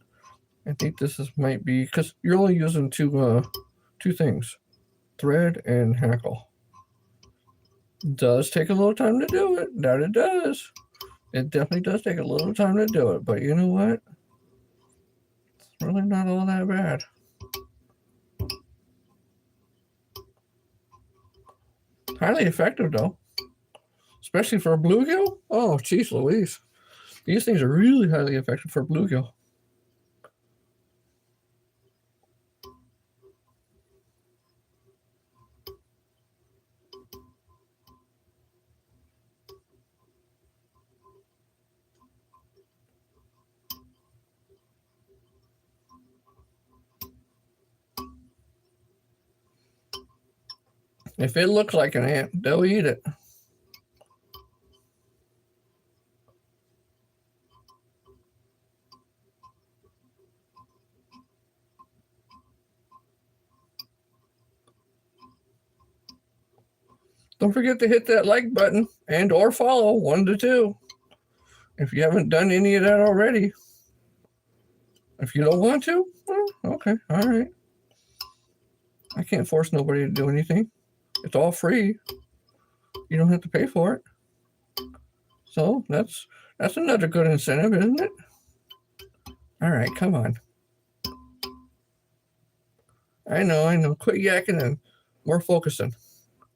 I think this might be because you're only using two things, thread and hackle. It does take a little time to do it. That it does. It definitely does take a little time to do it, but you know what? It's really not all that bad. Highly effective though, especially for a bluegill. Oh, geez Louise. These things are really highly effective for bluegill. If it looks like an ant, they'll eat it. Don't forget to hit that like button and or follow 1 to 2 if you haven't done any of that already. If you don't want to, well, okay, all right. I can't force nobody to do anything. It's all free. You don't have to pay for it. So that's another good incentive, isn't it? All right, come on. I know. Quit yakking and more focusing.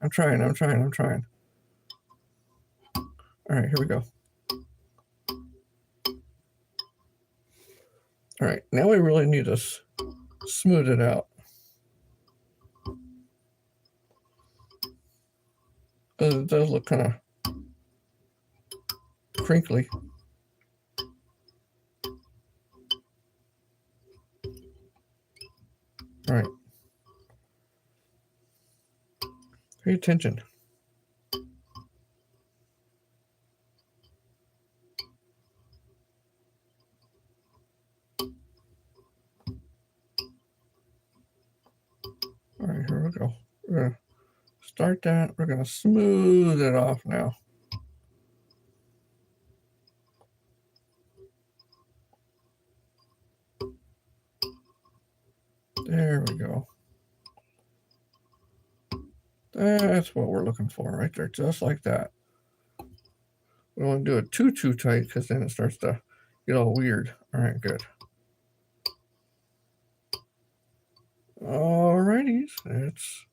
I'm trying. All right, here we go. All right, now we really need to smooth it out. It does look kind of crinkly. All right. Pay attention. All right, here we go. We're going to start that. We're going to smooth it off now. There we go. That's what we're looking for right there, just like that. We don't want to do it too tight because then it starts to get all weird. All right, good. Alrighties, it's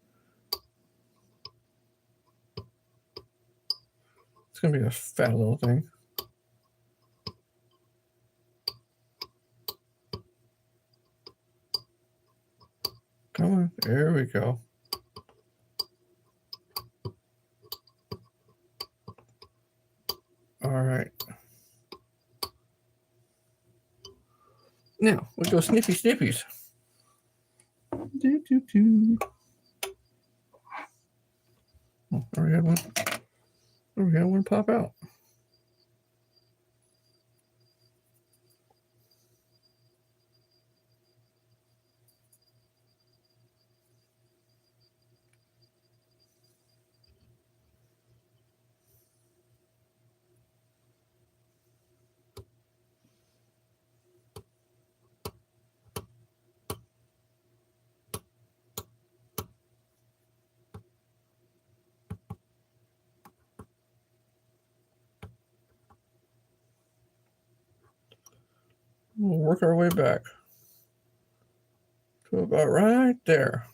gonna be a fat little thing. Come on, there we go. All right. Now we go snippy snippies. Oh, we had one pop out. We'll work our way back to about right there.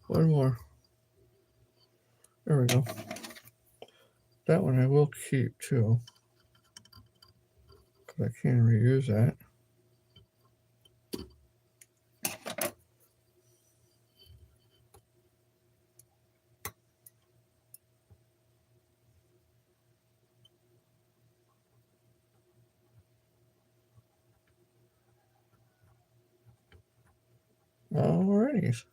One more. There we go. That one I will keep too, because I can reuse that. Alrighty.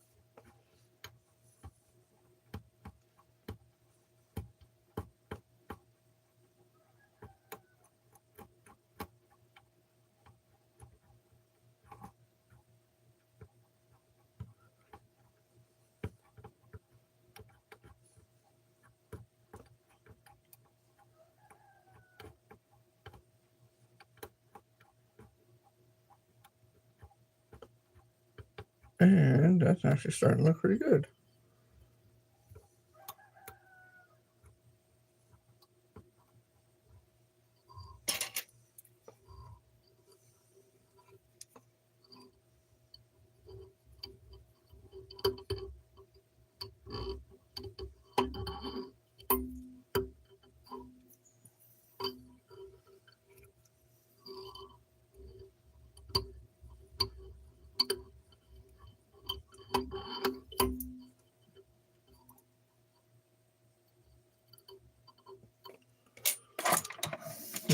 And that's actually starting to look pretty good.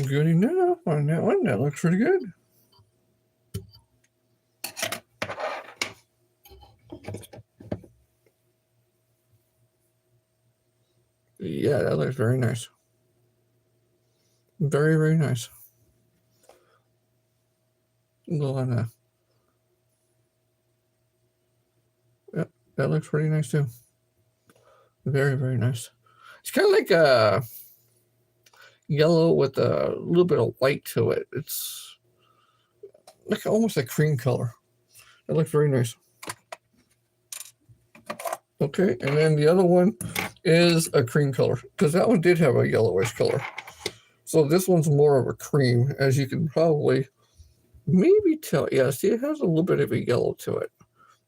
Good enough on that one. That looks pretty good. Yeah, that looks very nice. Very, very nice. Go on. Yep, that looks pretty nice too. Very, very nice. It's kind of like a yellow with a little bit of white to it. It's like almost a cream color. That looks very nice. Okay, and then the other one is a cream color, because that one did have a yellowish color. So this one's more of a cream, as you can probably maybe tell. Yeah, see, it has a little bit of a yellow to it.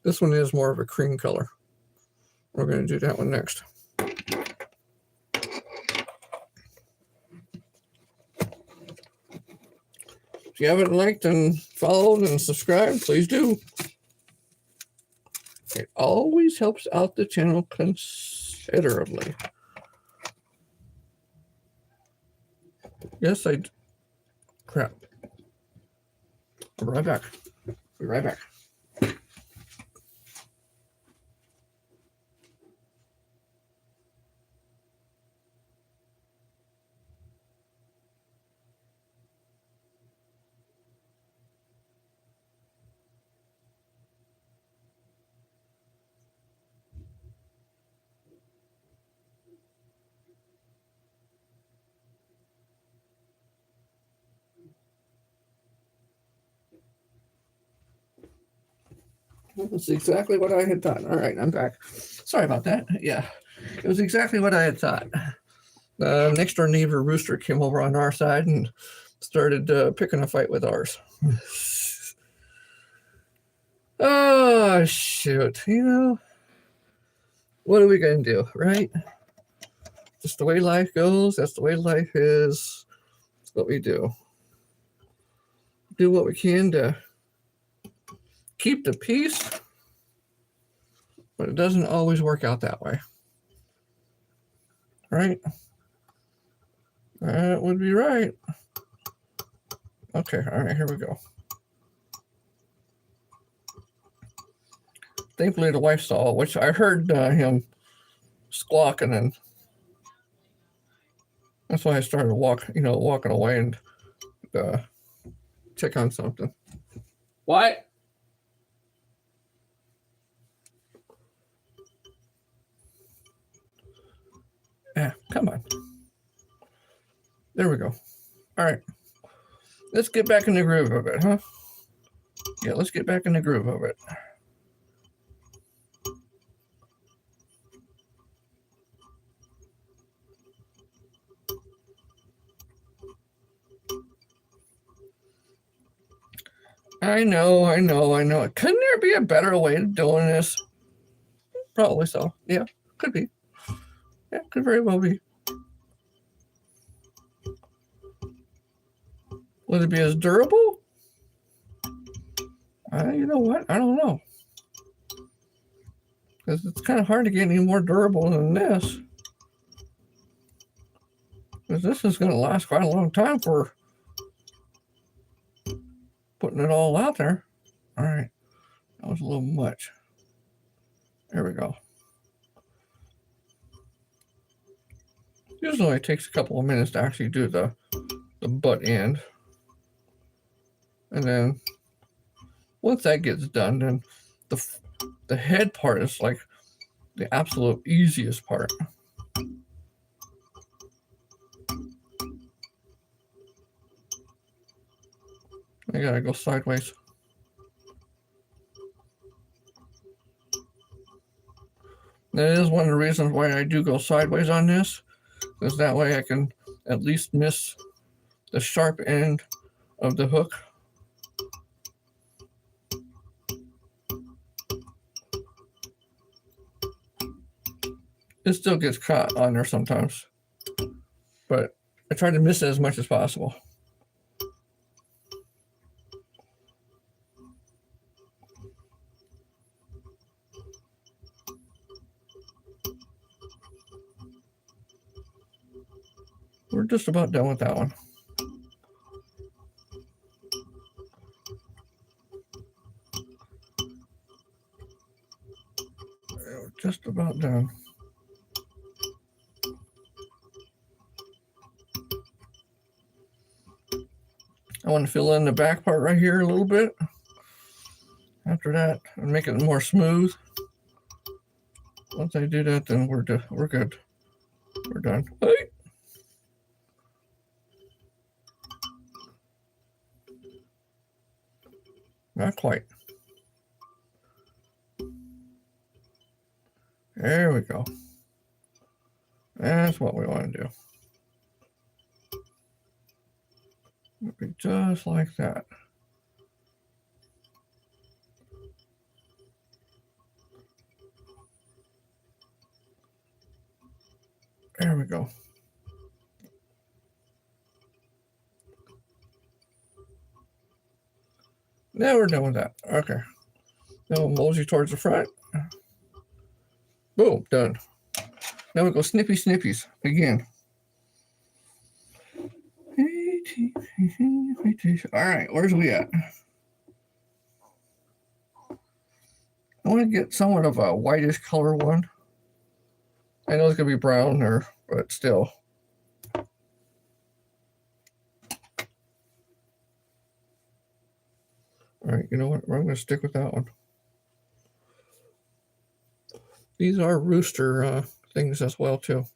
This one is more of a cream color. We're going to do that one next. If you haven't liked and followed and subscribed, please do. It always helps out the channel considerably. Yes, I do. Crap. I'll be right back. Be right back. That's exactly what I had thought. All right, I'm back. Sorry about that. Yeah, it was exactly what I had thought. Next door neighbor Rooster came over on our side and started picking a fight with ours. Oh, shoot. You know, what are we going to do, right? Just the way life goes. That's the way life is. That's what we do. Do what we can to keep the peace, but it doesn't always work out that way. Right? That would be right. Okay, all right, here we go. Thankfully, the wife saw, which I heard him squawking, and that's why I started walking away and check on something. What? Yeah, come on. There we go. All right. Let's get back in the groove of it, huh? Yeah, let's get back in the groove of it. I know. Couldn't there be a better way of doing this? Probably so. Yeah, could be. Yeah, could very well be. Would it be as durable? You know what? I don't know. Because it's kind of hard to get any more durable than this. Because this is going to last quite a long time for putting it all out there. All right. That was a little much. There we go. Usually it takes a couple of minutes to actually do the butt end. And then once that gets done, then the head part is like the absolute easiest part. I gotta go sideways. That is one of the reasons why I do go sideways on this, because that way I can at least miss the sharp end of the hook. It still gets caught on there sometimes, but I try to miss it as much as possible. We're just about done with that one. We're just about done. I want to fill in the back part right here a little bit. After that, and make it more smooth. Once I do that, then we're good. We're done. Hey. Not quite. There we go. That's what we want to do. It'll be just like that. There we go. Now we're done with that. Okay. Now we'll mosey towards the front. Boom, done. Now we go snippy snippies again. All right, where's we at? I want to get somewhat of a whitish color one. I know it's going to be brown there, but still. All right, you know what? I'm going to stick with that one. These are rooster things as well too.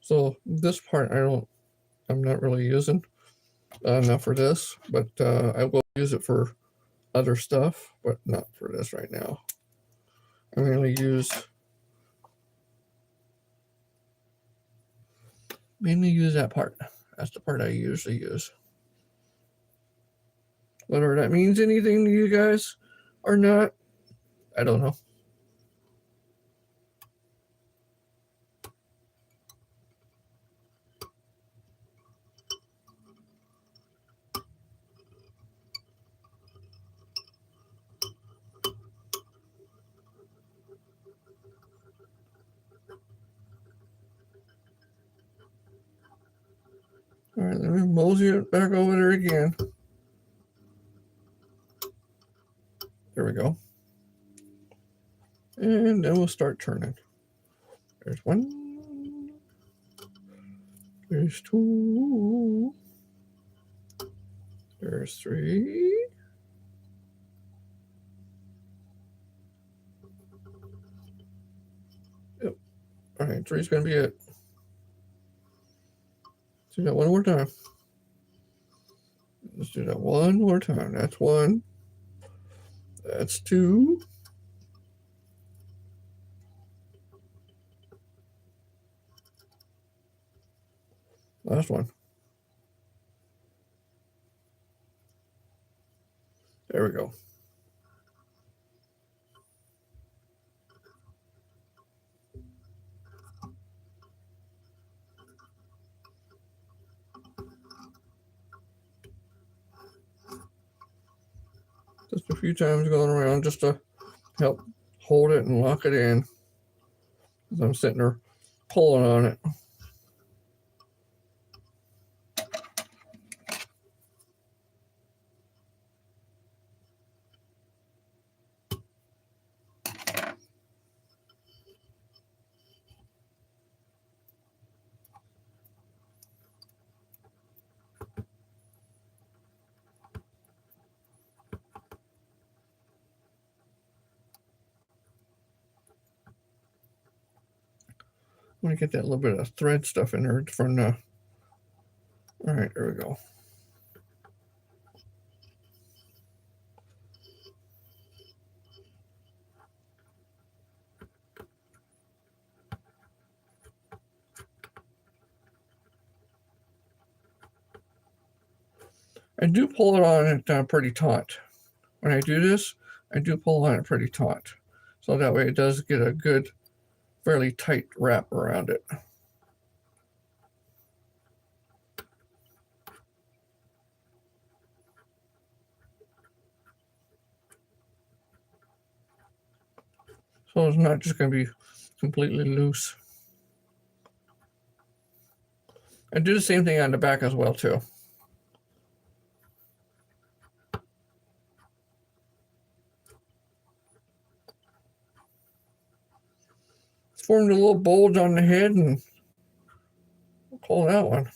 So this part I'm not really using, not for this, but I will use it for other stuff, but not for this right now. I'm going to mainly use that part. That's the part I usually use. Whether that means anything to you guys or not, I don't know. All right, let me mosey it back over there again. There we go. And then we'll start turning. There's one. There's two. There's 3. Yep. All right, 3's going to be it. Let's do that one more time. Let's do that one more time. That's 1. That's 2. Last one. There we go. Just a few times going around just to help hold it and lock it in. As I'm sitting there pulling on it. I'm going to get that little bit of thread stuff in there from the... All right, there we go. I do pull it on it pretty taut. When I do this, I do pull on it pretty taut. So that way it does get a good, fairly tight wrap around it. So it's not just going to be completely loose. I do the same thing on the back as well too. Formed a little bulge on the head and pull that one.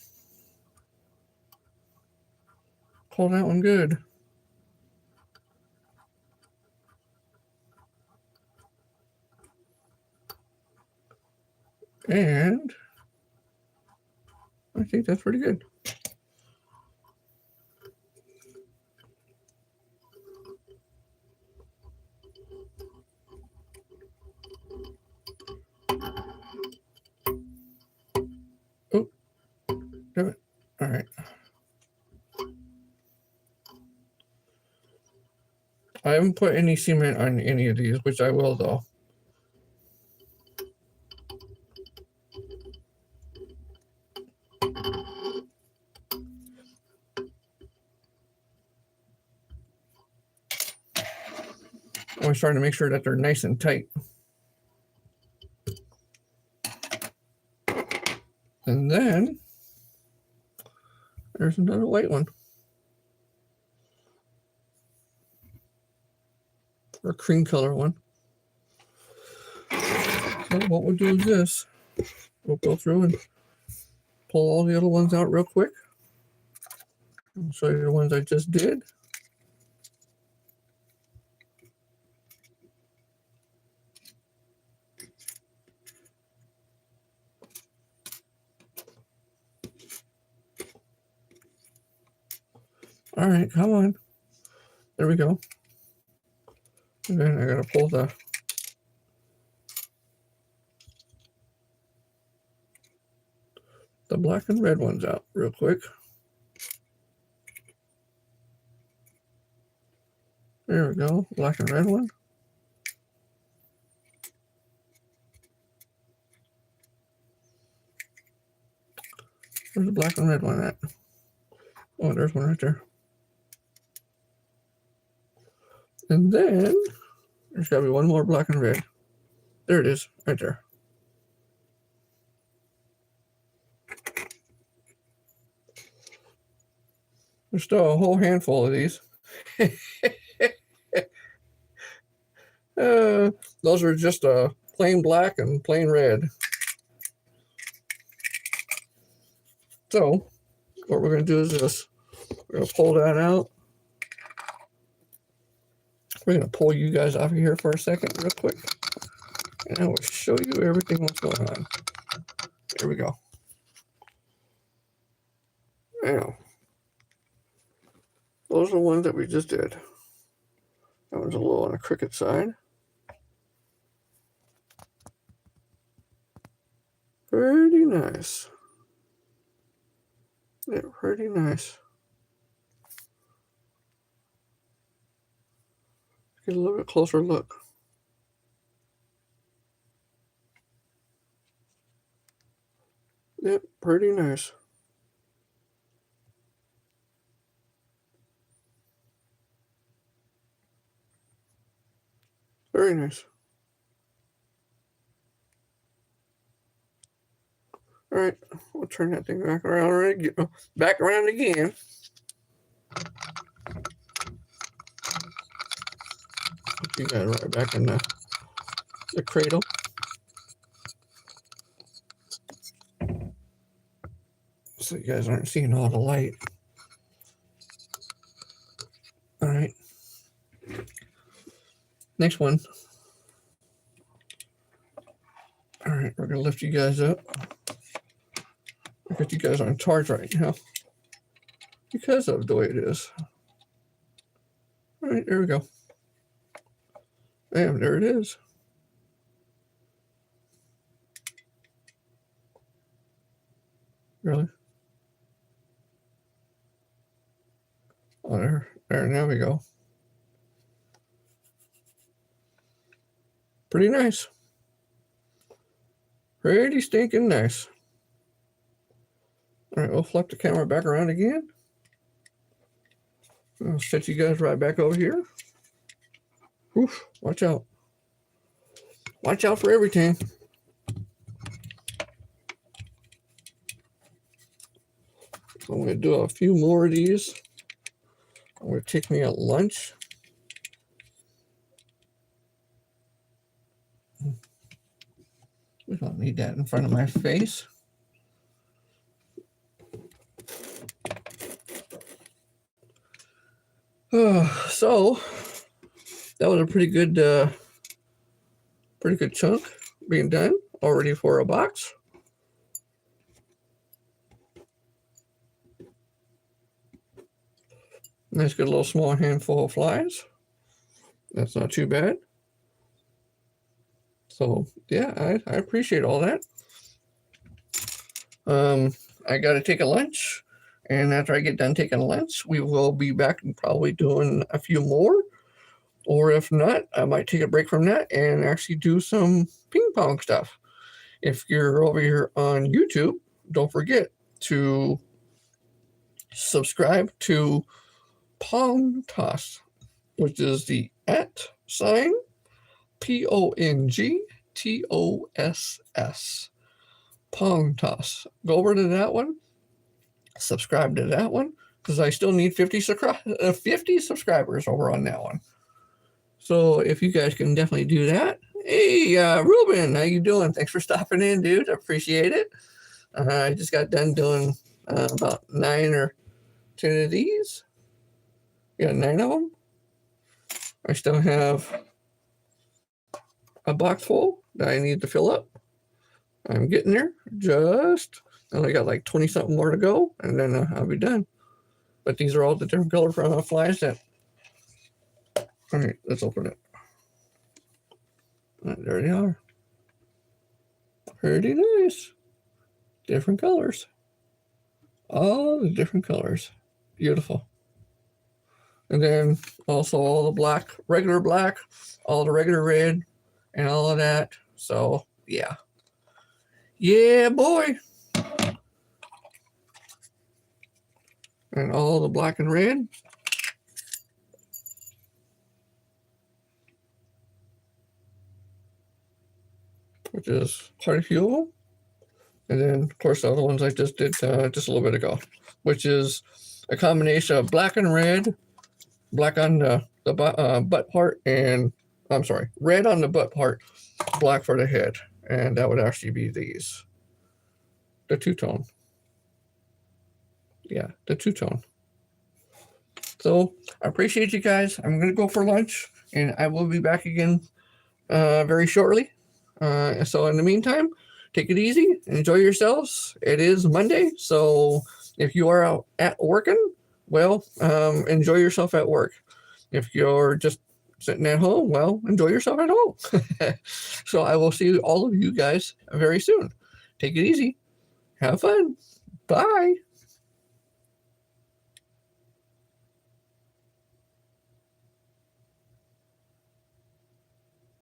Pull that one good. And I think that's pretty good. Oh, do it. All right. I haven't put any cement on any of these, which I will though. Always trying to make sure that they're nice and tight. And then there's another white one. Or cream color one. So what we'll do is this. We'll go through and pull all the other ones out real quick. I'll show you the ones I just did. All right, come on. There we go. And then I gotta pull the black and red ones out real quick. There we go, black and red one. Where's the black and red one at? Oh, there's one right there. And then there's gotta be one more black and red. There it is, right there. There's still a whole handful of these. Those are just plain black and plain red. So what we're going to do is this. We're going to pull that out. We're going to pull you guys off of here for a second real quick. And I will show you everything what's going on. Here we go. Now, those are the ones that we just did. That one's a little on the crooked side. Pretty nice. Yeah, pretty nice. Get a little bit closer look. Yep, pretty nice. Very nice. All right, we'll turn that thing back around again. Put you guys right back in the cradle. So you guys aren't seeing all the light. All right. Next one. All right, we're gonna lift you guys up. Because you guys are in charge right now. Because of the way it is. All right, there we go. Bam, there it is. Really? Oh, there, now we go. Pretty nice. Pretty stinking nice. All right, we'll flip the camera back around again. I'll set you guys right back over here. Oof, watch out. Watch out for everything. So I'm going to do a few more of these. I'm going to take me a lunch. We don't need that in front of my face. So that was a pretty good chunk being done already for a box. Nice, good little small handful of flies. That's not too bad. So yeah, I appreciate all that. I got to take a lunch, and after I get done taking lunch, we will be back and probably doing a few more. Or if not, I might take a break from that and actually do some ping pong stuff. If you're over here on YouTube, don't forget to subscribe to Pong Toss, which is the @ PONGTOSS. Pong Toss. Go over to that one. Subscribe to that one because I still need 50 subscribers over on that one. So if you guys can definitely do that. Hey, Ruben, how you doing? Thanks for stopping in, dude. I appreciate it. I just got done doing about 9 or 10 of these. Got 9 of them. I still have a box full that I need to fill up. I'm getting there. Just only got like 20 something more to go, and then I'll be done. But these are all the different color flies that. All right, let's open it. Right, there they are. Pretty nice. Different colors. All the different colors. Beautiful. And then also all the black, regular black, all the regular red, and all of that. So, yeah. Yeah, boy. And all the black and red. Which is quite a few of them. And then, of course, the other ones I just did just a little bit ago, which is a combination of black and red, black on the butt part, and I'm sorry, red on the butt part, black for the head. And that would actually be these. The two-tone. Yeah, the two-tone. So I appreciate you guys. I'm going to go for lunch, and I will be back again very shortly. So in the meantime, take it easy, enjoy yourselves. It is Monday, so if you are out at working, well, enjoy yourself at work. If you're just sitting at home, well, enjoy yourself at home. So I will see all of you guys very soon. Take it easy. Have fun. Bye.